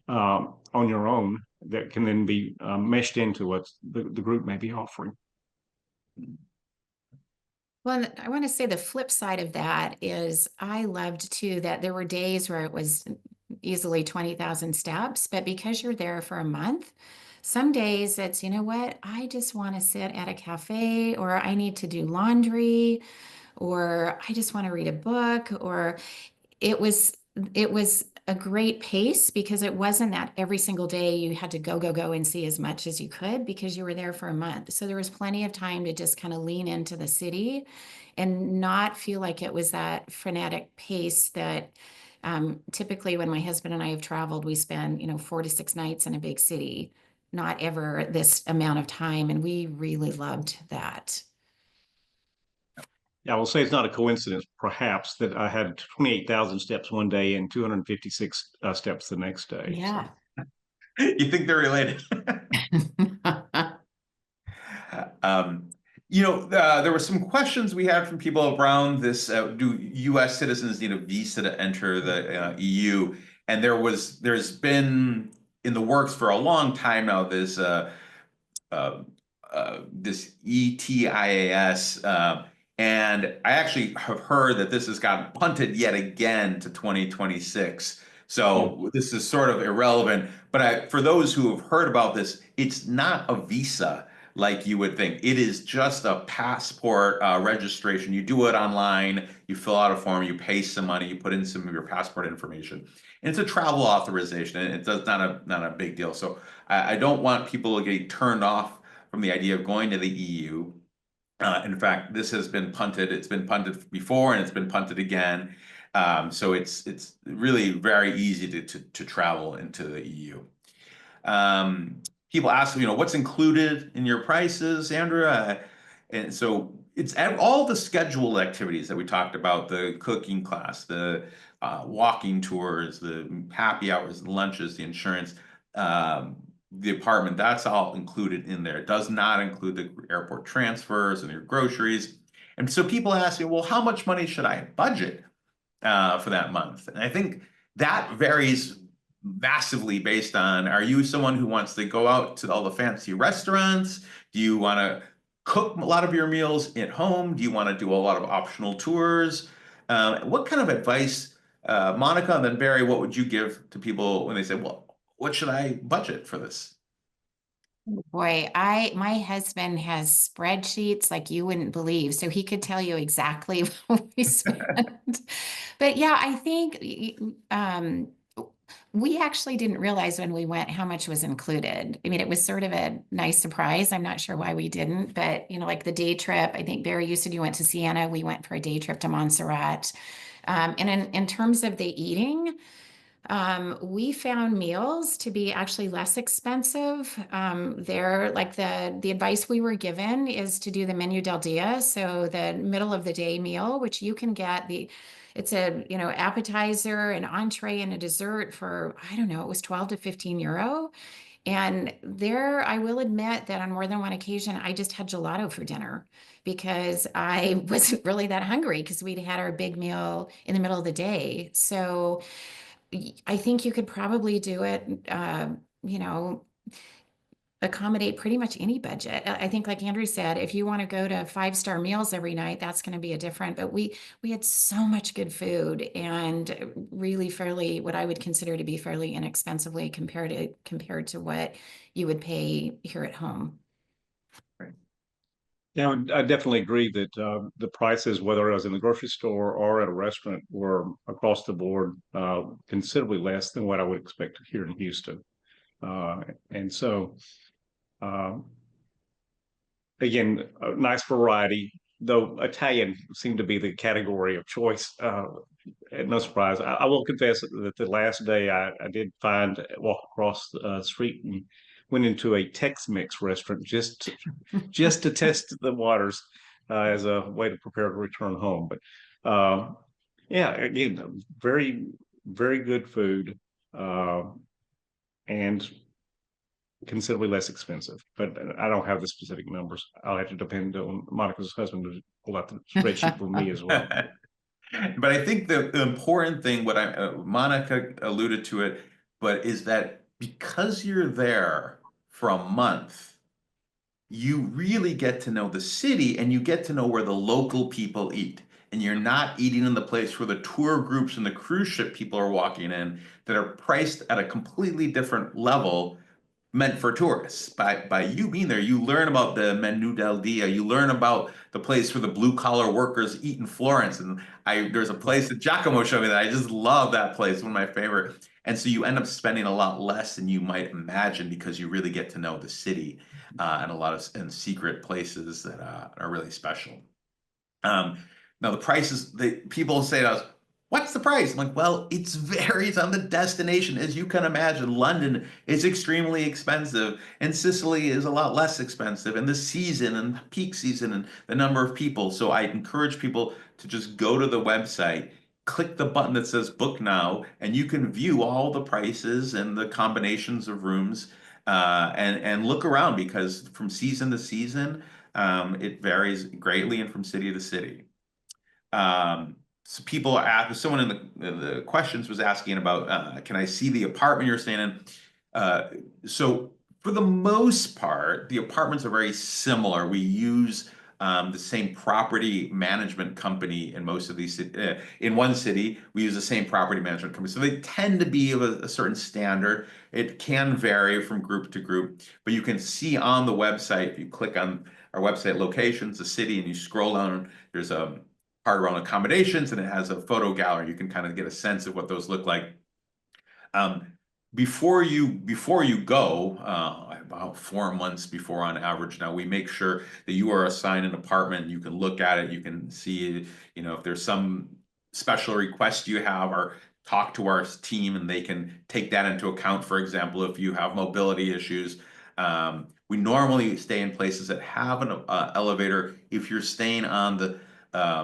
on your own that can then be meshed into what the group may be offering. Well, I want to say the flip side of that is I loved too that there were days where it was easily 20,000 steps, but because you're there for a month, some days it's, you know what, I just want to sit at a cafe, or I need to do laundry, or I just want to read a book, or it was it was a great pace because it wasn't that every single day you had to go and see as much as you could because you were there for a month. So there was plenty of time to just kind of lean into the city and not feel like it was that frenetic pace that typically when my husband and I have traveled, we spend, 4 to 6 nights in a big city, not ever this amount of time. And we really loved that. Yeah, I will say it's not a coincidence, perhaps, that I had 28,000 steps one day and 256 steps the next day. Yeah. So. You think they're related? There were some questions we had from people around this. Do U.S. citizens need a visa to enter the EU? And there's been in the works for a long time now this this ETIAS, and I actually have heard that this has gotten punted yet again to 2026. So this is sort of irrelevant. But for those who have heard about this, it's not a visa like you would think. It is just a passport registration. You do it online, you fill out a form, you pay some money, you put in some of your passport information. And it's a travel authorization, and it's not a big deal. So I don't want people to get turned off from the idea of going to the EU. In fact, this has been punted. It's been punted before, and it's been punted again. So it's really very easy to travel into the EU. People ask, what's included in your prices, Andrea? And so it's all the scheduled activities that we talked about: the cooking class, the walking tours, the happy hours, the lunches, the insurance. The apartment, that's all included in there. It does not include the airport transfers and your groceries. And so people ask me, well, how much money should I budget for that month? And I think that varies massively based on, are you someone who wants to go out to all the fancy restaurants? Do you want to cook a lot of your meals at home? Do you want to do a lot of optional tours? What kind of advice, Monica, and then Barry, what would you give to people when they say, well, what should I budget for this? Boy, my husband has spreadsheets like you wouldn't believe, so he could tell you exactly what we spend. But yeah, I think we actually didn't realize when we went how much was included. I mean, it was sort of a nice surprise. I'm not sure why we didn't, but like the day trip, I think Barry, you said you went to Siena. We went for a day trip to Montserrat. And in terms of the eating, we found meals to be actually less expensive. They're like the advice we were given is to do the menu del dia, so the middle of the day meal, which you can get it's a appetizer, an entree, and a dessert for, I don't know, it was 12 to 15 euro. And there, I will admit that on more than one occasion, I just had gelato for dinner because I wasn't really that hungry because we'd had our big meal in the middle of the day. So I think you could probably do it, you know, accommodate pretty much any budget. I think, like Andrew said, if you want to go to five-star meals every night, that's going to be a different. But we had so much good food and really fairly what I would consider to be fairly inexpensively compared to what you would pay here at home. Yeah, I definitely agree that the prices, whether it was in the grocery store or at a restaurant, were across the board considerably less than what I would expect here in Houston. And so, um, again, a nice variety, though Italian seemed to be the category of choice. No surprise. I will confess that the last day I did walk across the street and went into a Tex-Mex restaurant just to test the waters as a way to prepare to return home. But yeah, again, very, very good food and considerably less expensive. But I don't have the specific numbers. I'll have to depend on Monica's husband to pull out the spreadsheet for me as well. But I think the important thing, what Monica alluded to it, but is that because you're there for a month, you really get to know the city and you get to know where the local people eat. And you're not eating in the place where the tour groups and the cruise ship people are walking in that are priced at a completely different level meant for tourists. By you being there, you learn about the Menu del Dia. You learn about the place where the blue collar workers eat in Florence. And there's a place that Giacomo showed me that I just love that place, one of my favorite. And so you end up spending a lot less than you might imagine because you really get to know the city and a lot of and secret places that are really special. Um, Now the prices, people say to us, "What's the price?" I'm like, "Well, it varies on the destination, as you can imagine. London is extremely expensive, and Sicily is a lot less expensive, and the season and peak season and the number of people." So I encourage people to just go to the website, click the button that says "Book Now," and you can view all the prices and the combinations of rooms, and look around because from season to season, it varies greatly, and from city to city. So people are asking, someone in the questions was asking about, can I see the apartment you're staying in? Uh, so for the most part, the apartments are very similar. We use the same property management company in most of these. In one city, we use the same property management company, so they tend to be of a certain standard. It can vary from group to group, but you can see on the website if you click on our website locations, the city, and you scroll down. There's a part around accommodations and it has a photo gallery. You can kind of get a sense of what those look like. Um, before you go, about 4 months before on average now, we make sure that you are assigned an apartment. You can look at it. You can see, if there's some special request you have, or talk to our team and they can take that into account. For example, if you have mobility issues, we normally stay in places that have an elevator if you're staying on the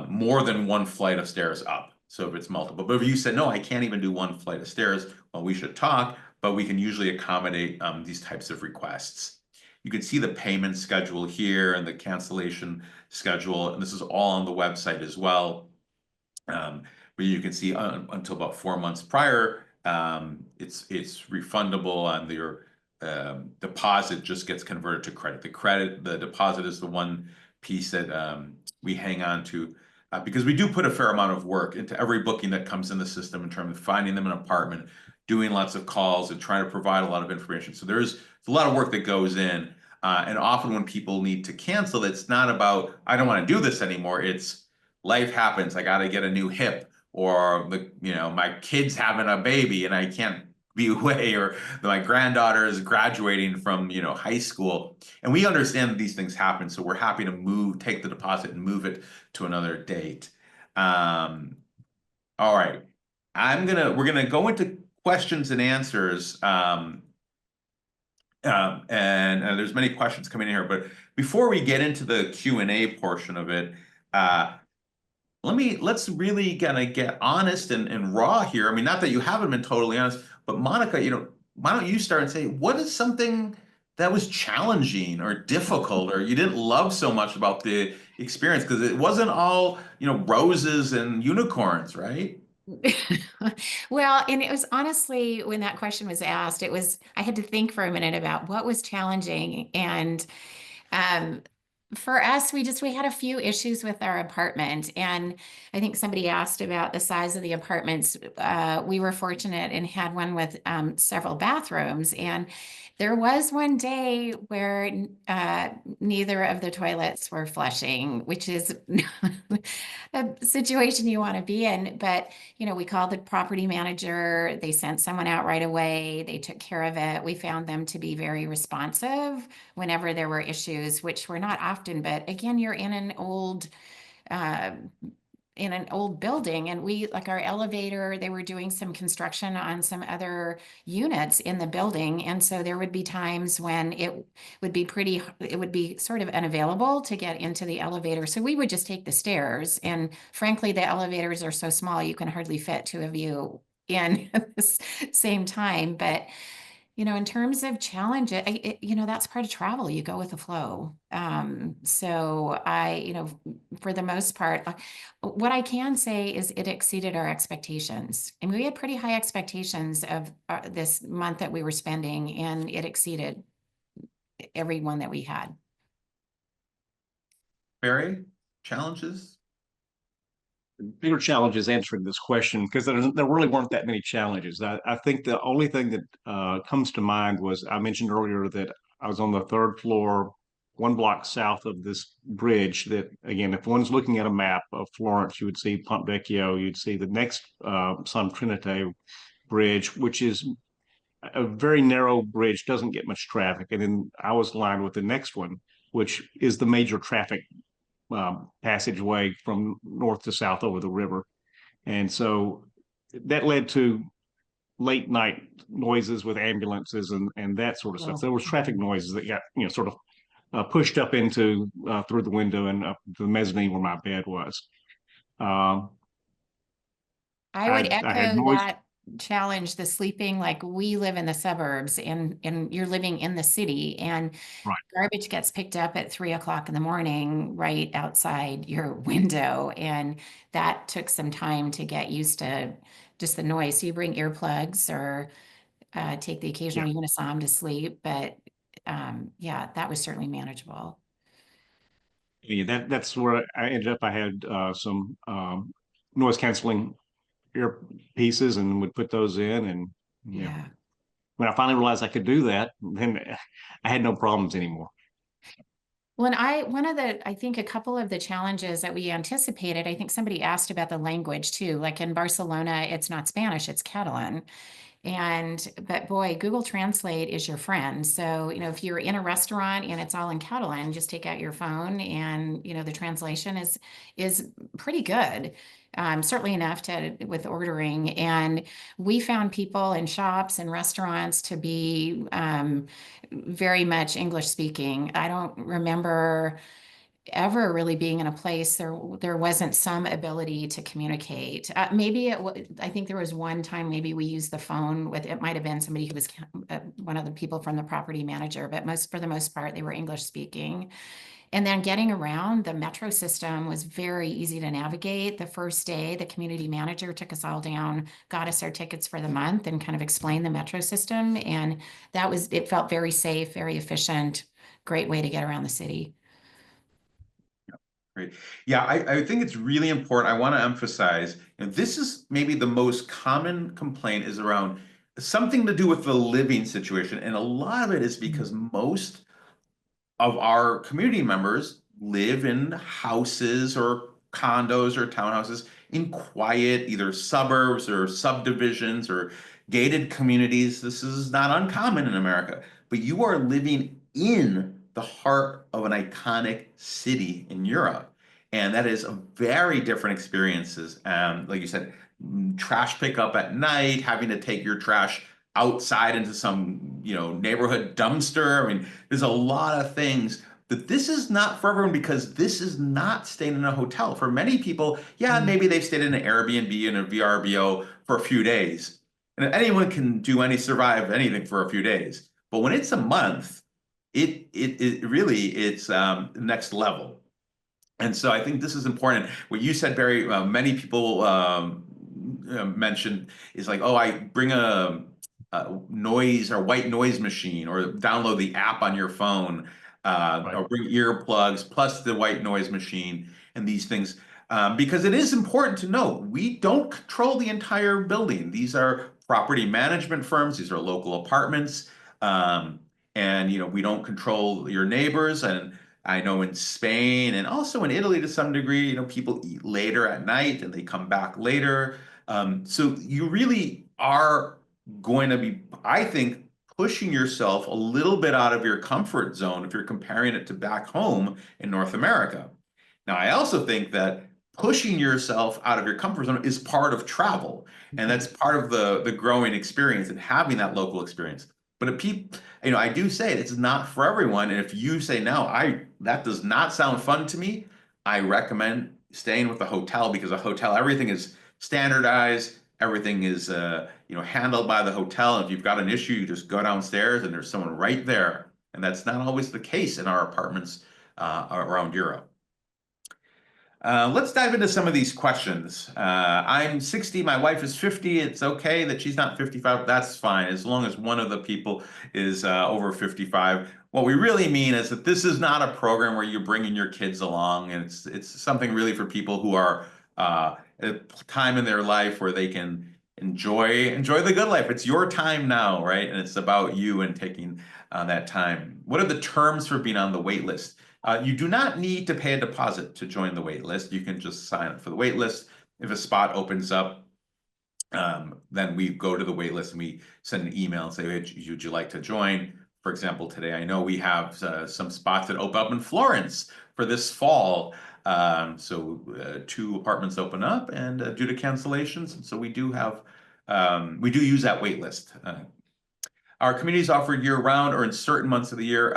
more than one flight of stairs up. So if it's multiple, but if you said, no, I can't even do one flight of stairs, well, we should talk, but we can usually accommodate these types of requests. You can see the payment schedule here and the cancellation schedule, and this is all on the website as well. Where you can see until about 4 months prior, it's refundable, and your deposit just gets converted to credit. The deposit is the one piece that we hang on to because we do put a fair amount of work into every booking that comes in the system in terms of finding them an apartment, doing lots of calls, and trying to provide a lot of information. So there's a lot of work that goes in. And often when people need to cancel, it's not about, I don't want to do this anymore. It's life happens. I got to get a new hip, or my kid's having a baby and I can't be away, or my granddaughter is graduating from high school, and we understand that these things happen, so we're happy to take the deposit and move it to another date. All right, we're gonna go into questions and answers. And there's many questions coming in here, but before we get into the Q&A portion of it, let's really gonna get honest and raw here. I mean, not that you haven't been totally honest, but Monica, why don't you start and say, what is something that was challenging or difficult or you didn't love so much about the experience? Because it wasn't all, roses and unicorns, right? Well, and it was honestly, when that question was asked, I had to think for a minute about what was challenging. And um, for us, we had a few issues with our apartment. And I think somebody asked about the size of the apartments. We were fortunate and had one with several bathrooms. And there was one day where neither of the toilets were flushing, which is a situation you want to be in. But, we called the property manager. They sent someone out right away. They took care of it. We found them to be very responsive whenever there were issues, which were not often. But again, you're uh, in an old building, and like our elevator, they were doing some construction on some other units in the building. And so there would be times when it would be sort of unavailable to get into the elevator. So we would just take the stairs. And frankly, the elevators are so small, you can hardly fit two of you in at the same time. But in terms of challenge, that's part of travel. You go with the flow. So for the most part, what I can say is it exceeded our expectations. And we had pretty high expectations of this month that we were spending, and it exceeded every one that we had. Barry, challenges? Bigger challenge is answering this question because there really weren't that many challenges. I think the only thing that comes to mind was I mentioned earlier that I was on the third floor, one block south of this bridge. That again, if one's looking at a map of Florence, you would see Ponte Vecchio, you'd see the next San Trinite bridge, which is a very narrow bridge, doesn't get much traffic. And then I was lined with the next one, which is the major traffic passageway from north to south over the river. And so that led to late night noises with ambulances and that sort of stuff. Oh. There was traffic noises that got, sort of pushed up into through the window and up the mezzanine where my bed was. Um, I would I had echo noise. that challenge, the sleeping, like we live in the suburbs and you're living in the city, and Right. garbage gets picked up at 3 o'clock in the morning right outside your window. And that took some time to get used to just the noise. So you bring earplugs or take the Yeah. occasional unisom to sleep. But yeah, that was certainly manageable. Yeah, that's where I ended up. I had some noise canceling earpieces and would put those in. And Yeah. when I finally realized I could do that, then I had no problems anymore. I think a couple of the challenges that we anticipated, I think somebody asked about the language too. Like in Barcelona, it's not Spanish, it's Catalan. But boy, Google Translate is your friend. So, if you're in a restaurant and it's all in Catalan, just take out your phone and, the translation is pretty good. Certainly enough with ordering. And we found people in shops and restaurants to be very much English speaking. I don't remember ever really being in a place there wasn't some ability to communicate. I think there was one time maybe we used the phone with, it might have been somebody who was one of the people from the property manager, but for the most part they were English speaking. And then getting around, the metro system was very easy to navigate. The first day, the community manager took us all down, got us our tickets for the month, and kind of explained the metro system. And it felt very safe, very efficient, great way to get around the city. Great. Yeah, I think it's really important. I want to emphasize, this is maybe the most common complaint is around something to do with the living situation. And a lot of it is because most of our community members live in houses or condos or townhouses in quiet, either suburbs or subdivisions or gated communities. This is not uncommon in America, but you are living in the heart of an iconic city in Europe. And that is a very different experiences. Like you said, trash pickup at night, having to take your trash outside into some, neighborhood dumpster. I mean, there's a lot of things that this is not for everyone because this is not staying in a hotel. For many people, yeah, maybe they've stayed in an Airbnb and a VRBO for a few days. And anyone can survive anything for a few days. But when it's a month, it really it's next level. And so I think this is important. What you said, Barry, many people mentioned is like, oh, I bring a noise or white noise machine, or download the app on your phone, Right. or bring earplugs plus the white noise machine and these things. Because it is important to know we don't control the entire building. These are property management firms. These are local apartments. Um, and we don't control your neighbors. And I know in Spain and also in Italy to some degree, people eat later at night and they come back later. So you really are going to be, I think, pushing yourself a little bit out of your comfort zone if you're comparing it to back home in North America. Now, I also think that pushing yourself out of your comfort zone is part of travel, and that's part of the growing experience and having that local experience. But if people, I do say it's not for everyone. And if you say no, that does not sound fun to me, I recommend staying with a hotel, because a hotel, everything is standardized, everything is handled by the hotel. And if you've got an issue, you just go downstairs and there's someone right there. And that's not always the case in our apartments around Europe. Let's dive into some of these questions. I'm 60, my wife is 50. It's okay that she's not 55. That's fine, as long as one of the people is over 55. What we really mean is that this is not a program where you're bringing your kids along, and it's something really for people who are at a time in their life where they can enjoy the good life. It's your time now, right? And it's about you and taking that time. What are the terms for being on the wait list? You do not need to pay a deposit to join the wait list. You can just sign up for the wait list. If a spot opens up, then we go to the wait list and we send an email and say, hey, would you like to join? For example, today I know we have some spots that open up in Florence for this fall. So 2 apartments open up, and due to cancellations, and so we do use that wait list. Our communities offered year-round or in certain months of the year.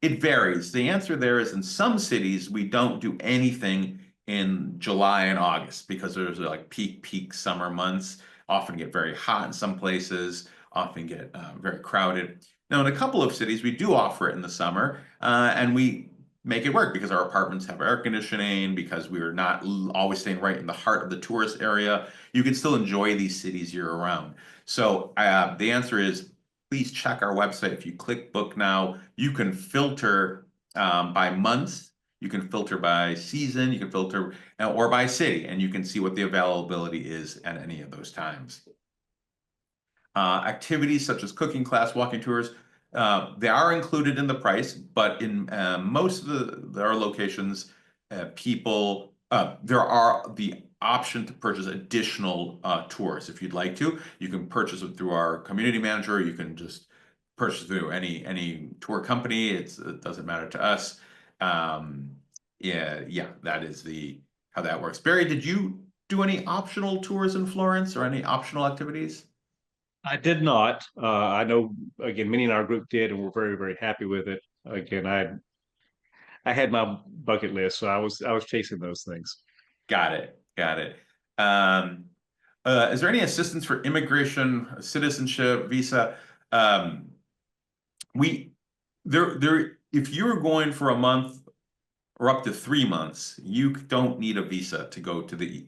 It varies. The answer there is, in some cities, we don't do anything in July and August because there's like peak summer months, often get very hot in some places, often get very crowded. Now, in a couple of cities, we do offer it in the summer, and we make it work because our apartments have air conditioning, because we are not always staying right in the heart of the tourist area. You can still enjoy these cities year round. So the answer is, please check our website. If you click book now, you can filter by months, you can filter by season, you can filter or by city, and you can see what the availability is at any of those times. Activities such as cooking class, walking tours, they are included in the price, but in most of our locations, there are the option to purchase additional tours. If you'd like to, you can purchase them through our community manager. You can just purchase through any tour company. It doesn't matter to us. Yeah, that is how that works. Barry, did you do any optional tours in Florence or any optional activities? I did not. I know, again, many in our group did, and we're very, very happy with it. Again, I had my bucket list, so I was chasing those things. Got it. Got it. Is there any assistance for immigration, citizenship, visa? We if you're going for a month or up to 3 months, you don't need a visa to go to the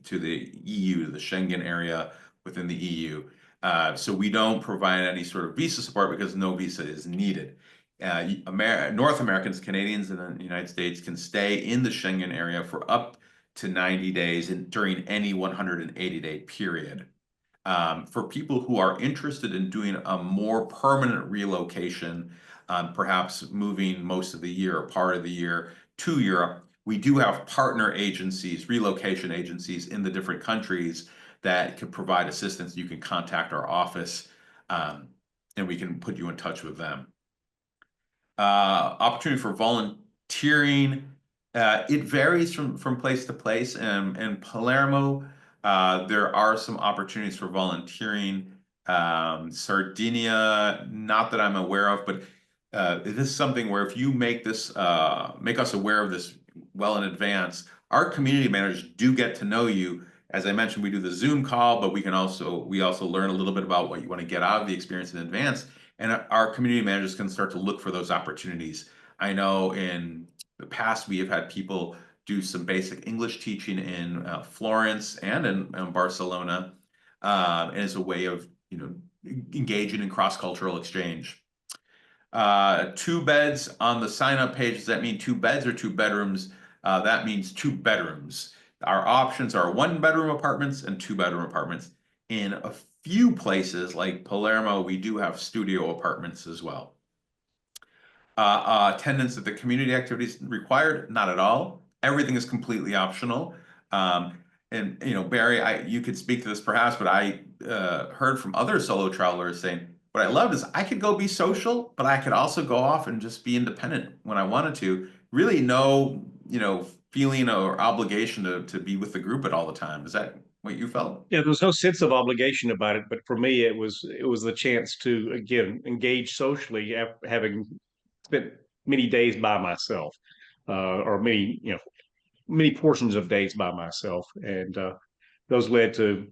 EU, to the Schengen area within the EU. So we don't provide any sort of visa support because no visa is needed. North Americans, Canadians in the United States can stay in the Schengen area for up to 90 days during any 180-day period. For people who are interested in doing a more permanent relocation, perhaps moving most of the year or part of the year to Europe, we do have partner agencies, relocation agencies in the different countries that can provide assistance. You can contact our office, and we can put you in touch with them. Opportunity for volunteering. It varies from place to place. In Palermo, there are some opportunities for volunteering. Sardinia, not that I'm aware of, but this is something where if you make us aware of this well in advance, our community managers do get to know you As I mentioned, we do the Zoom call, but we also learn a little bit about what you want to get out of the experience in advance. And our community managers can start to look for those opportunities. I know in the past we have had people do some basic English teaching in Florence and in Barcelona, as a way of engaging in cross-cultural exchange. 2 beds on the sign-up page. Does that mean 2 beds or 2 bedrooms? That means 2 bedrooms. Our options are 1 bedroom apartments and 2 bedroom apartments. In a few places like Palermo, we do have studio apartments as well. Attendance at the community activities required? Not at all. Everything is completely optional. And Barry, you could speak to this perhaps, but I heard from other solo travelers saying, what I loved is I could go be social, but I could also go off and just be independent when I wanted to. Really no, feeling or obligation to be with the group at all the time. Is that what you felt? Yeah, there was no sense of obligation about it, but for me, it was the chance to again engage socially after having spent many days by myself, or many portions of days by myself, and those led to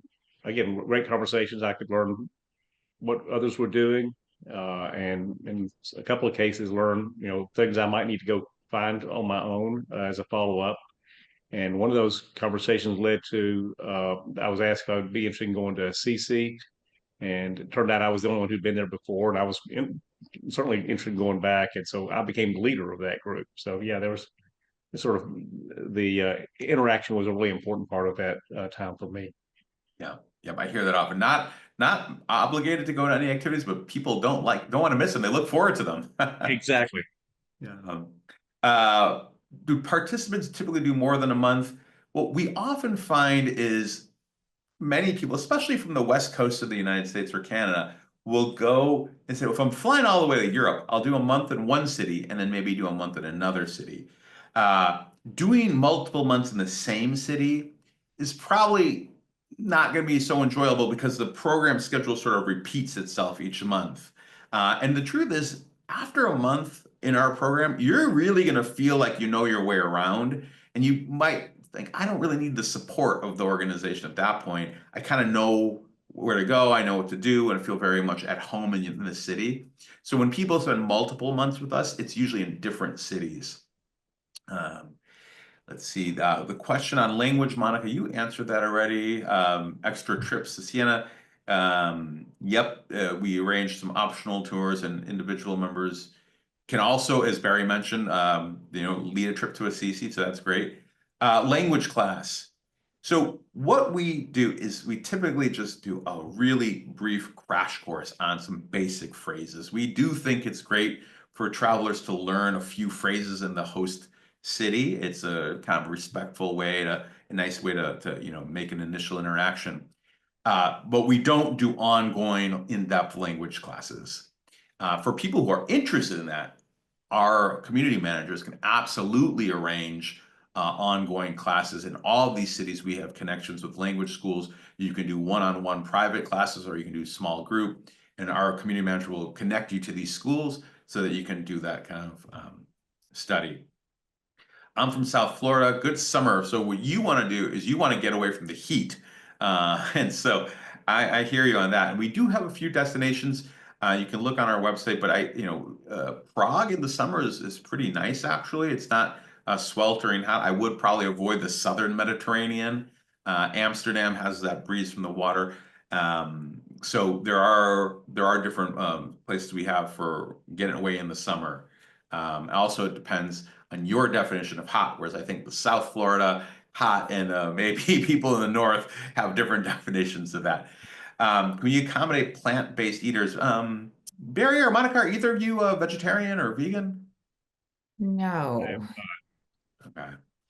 again great conversations. I could learn what others were doing, and in a couple of cases learn things I might need to go find on my own as a follow up. And one of those conversations led to I was asked if I would be interested in going to CC, and it turned out I was the only one who'd been there before, and I was certainly interested in going back, and so I became the leader of that group. So yeah, there was sort of the interaction was a really important part of that time for me. Yeah, yep, I hear that often. Not obligated to go to any activities, but people don't want to miss them. They look forward to them. Exactly. Yeah. Uh, do participants typically do more than a month? What we often find is many people, especially from the West Coast of the United States or Canada, will go and say, well, if I'm flying all the way to Europe, I'll do a month in one city and then maybe do a month in another city. Doing multiple months in the same city is probably not going to be so enjoyable because the program schedule sort of repeats itself each month. And the truth is, after a month in our program, you're really going to feel like you know your way around, and you might think, I don't really need the support of the organization at that point. I kind of know where to go, I know what to do, and I feel very much at home in the city. So when people spend multiple months with us, it's usually in different cities. Um, let's see, the question on language, Monica, you answered that already. Extra trips to Siena. Yep, we arranged some optional tours, and individual members can also, as Barry mentioned, lead a trip to Assisi, so that's great. Language class. So what we do is we typically just do a really brief crash course on some basic phrases. We do think it's great for travelers to learn a few phrases in the host city. It's a kind of respectful way a nice way to make an initial interaction. But we don't do ongoing in-depth language classes. For people who are interested in that, our community managers can absolutely arrange ongoing classes. In all of these cities, we have connections with language schools. You can do one-on-one private classes, or you can do small group, and our community manager will connect you to these schools so that you can do that kind of study. I'm from South Florida, good summer. So what you want to do is you want to get away from the heat. And so I hear you on that. And we do have a few destinations. You can look on our website, but Prague in the summer is pretty nice, actually. It's not sweltering hot. I would probably avoid the southern Mediterranean. Amsterdam has that breeze from the water. So there are different places we have for getting away in the summer. Also, it depends on your definition of hot, whereas I think the South Florida hot and maybe people in the North have different definitions of that. Can you accommodate plant-based eaters? Barry or Monica, are either of you vegetarian or vegan? No. Okay.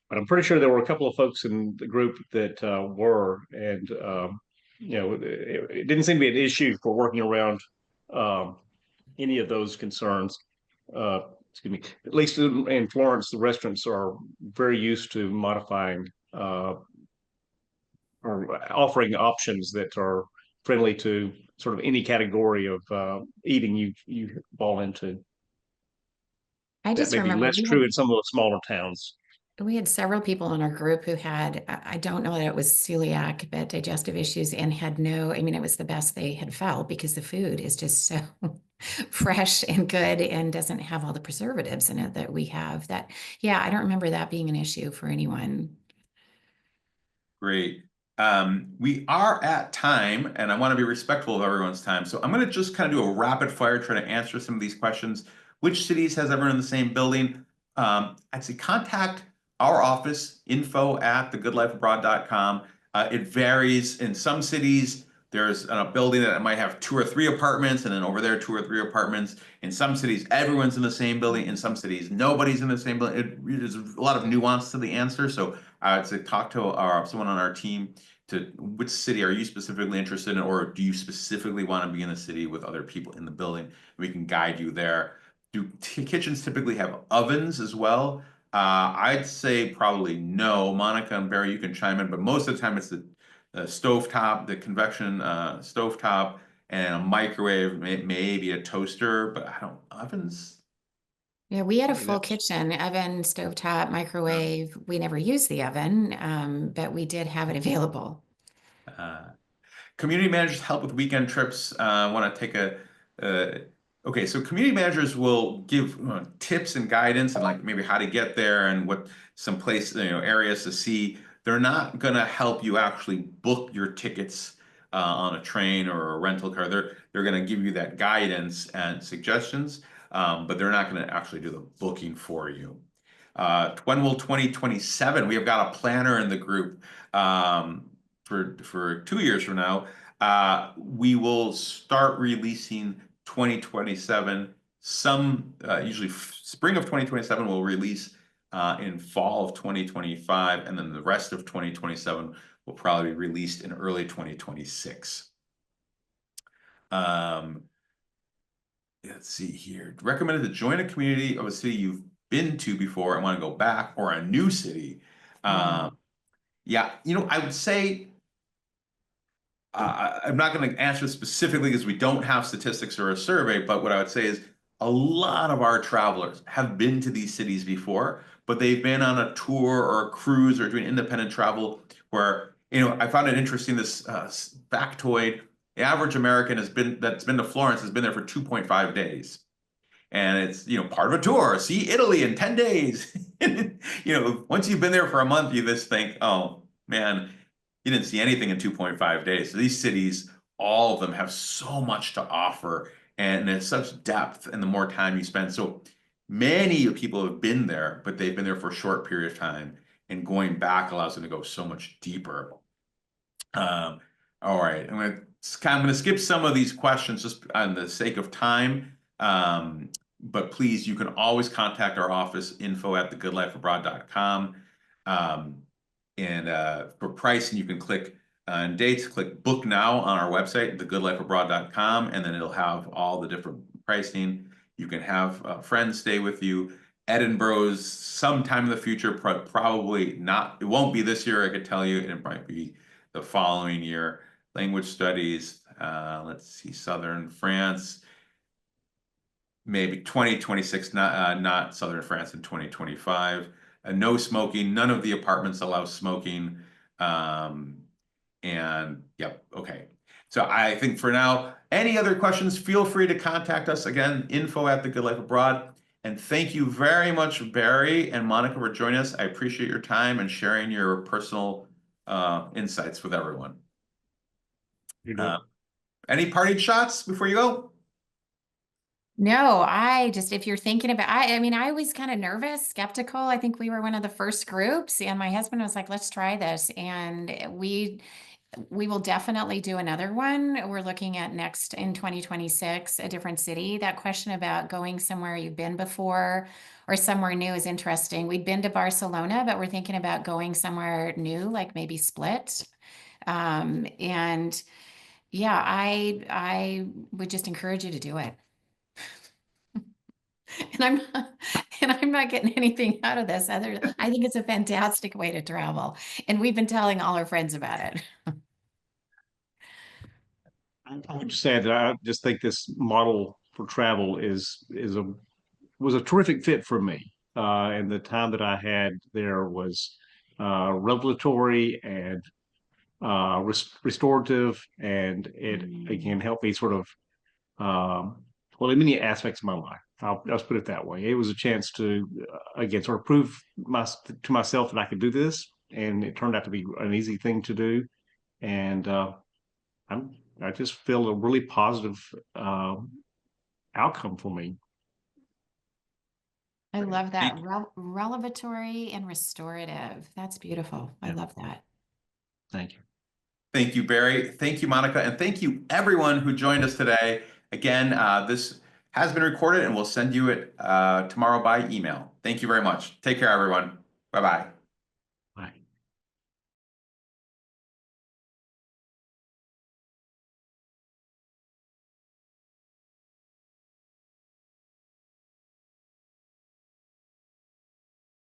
But I'm pretty sure there were a couple of folks in the group that were, and it didn't seem to be an issue for working around um, any of those concerns. Excuse me. At least in Florence, the restaurants are very used to modifying or offering options that are friendly to sort of any category of eating you fall into. I That just may be remember less true in some of the smaller towns. We had several people in our group who had, I don't know that it was celiac, but digestive issues and had no, I mean, it was the best they had felt because the food is just so fresh and good and doesn't have all the preservatives in it that we have. That, yeah, I don't remember that being an issue for anyone. Great. We are at time, and I want to be respectful of everyone's time. So I'm going to just kind of do a rapid fire, try to answer some of these questions. Which cities has everyone in the same building? I'd say contact our office, info@thegoodlifeabroad.com. It varies. In some cities, there's a building that might have 2 or 3 apartments, and then over there, 2 or 3 apartments. In some cities, everyone's in the same building. In some cities, nobody's in the same building. There's a lot of nuance to the answer. So I would say talk to someone on our team to which city are you specifically interested in, or do you specifically want to be in a city with other people in the building? We can guide you there. Do kitchens typically have ovens as well? I'd say probably no. Monica and Barry, you can chime in, but most of the time it's the stovetop, the convection stovetop, and a microwave, maybe a toaster, but I don't ovens. Yeah, we had a Yeah, full that's kitchen, oven, stovetop, microwave. We never used the oven, but we did have it available. Uh, Community managers help with weekend trips. I want to take okay, so community managers will give tips and guidance and like maybe how to get there and what some place, areas to see. They're not going to help you actually book your tickets on a train or a rental car. They're going to give you that guidance and suggestions, but they're not going to actually do the booking for you. When will 2027? We have got a planner in the group. For 2 years from now, we will start releasing 2027. Some usually spring of 2027 will release in fall of 2025, and then the rest of 2027 will probably be released in early 2026. Um, let's see here. Recommended to join a community of a city you've been to before and want to go back, or a new city. Mm. Yeah, I would say I'm not going to answer specifically because we don't have statistics or a survey, but what I would say is a lot of our travelers have been to these cities before, but they've been on a tour or a cruise or doing independent travel where, I found it interesting, this factoid. The average American that's been to Florence has been there for 2.5 days. And it's, part of a tour. See Italy in 10 days. Once you've been there for a month, you just think, oh man, you didn't see anything in 2.5 days. So these cities, all of them have so much to offer and there's such depth and the more time you spend. So many people have been there, but they've been there for a short period of time. And going back allows them to go so much deeper. Um, all right, I'm gonna skip some of these questions just on the sake of time. But please, you can always contact our office, info@thegoodlifeabroad.com. And for pricing, you can click on dates, click book now on our website, thegoodlifeabroad.com, and then it'll have all the different pricing. You can have friends stay with you. Edinburgh's sometime in the future, probably not. It won't be this year, I could tell you. It might be the following year. Language studies, let's see, Southern France, maybe 2026, not Southern France in 2025. No smoking, none of the apartments allow smoking. Um, and yep, okay. So I think for now, any other questions, feel free to contact us again, info@thegoodlifeabroad. And thank you very much, Barry and Monica, for joining us. I appreciate your time and sharing your personal insights with everyone. you Uh, do. any parting shots before you go? No, I just, if you're thinking about, I mean, I was kind of nervous, skeptical. I think we were one of the first groups, and my husband was like, let's try this. And we will definitely do another one. We're looking at next in 2026, a different city. That question about going somewhere you've been before or somewhere new is interesting. We'd been to Barcelona, but we're thinking about going somewhere new, like maybe Split. And yeah, I would just encourage you to do it. And I'm not, and I'm not getting anything out of this other. I think it's a fantastic way to travel, and we've been telling all our friends about it. I would just add that I just think this model for travel is a was a terrific fit for me. and the time that I had there was revelatory and restorative, and it again helped me sort of well, in many aspects of my life. I'll just put it that way. It was a chance to again sort of prove to myself that I could do this, and it turned out to be an easy thing to do. And I just feel a really positive outcome for me. I love that. Thank Relevatory and restorative. That's beautiful. I Yeah. love that. Thank you. Thank you, Barry. Thank you, Monica. And thank you, everyone who joined us today. Again, this has been recorded and we'll send you it tomorrow by email. Thank you very much. Take care, everyone. Bye-bye.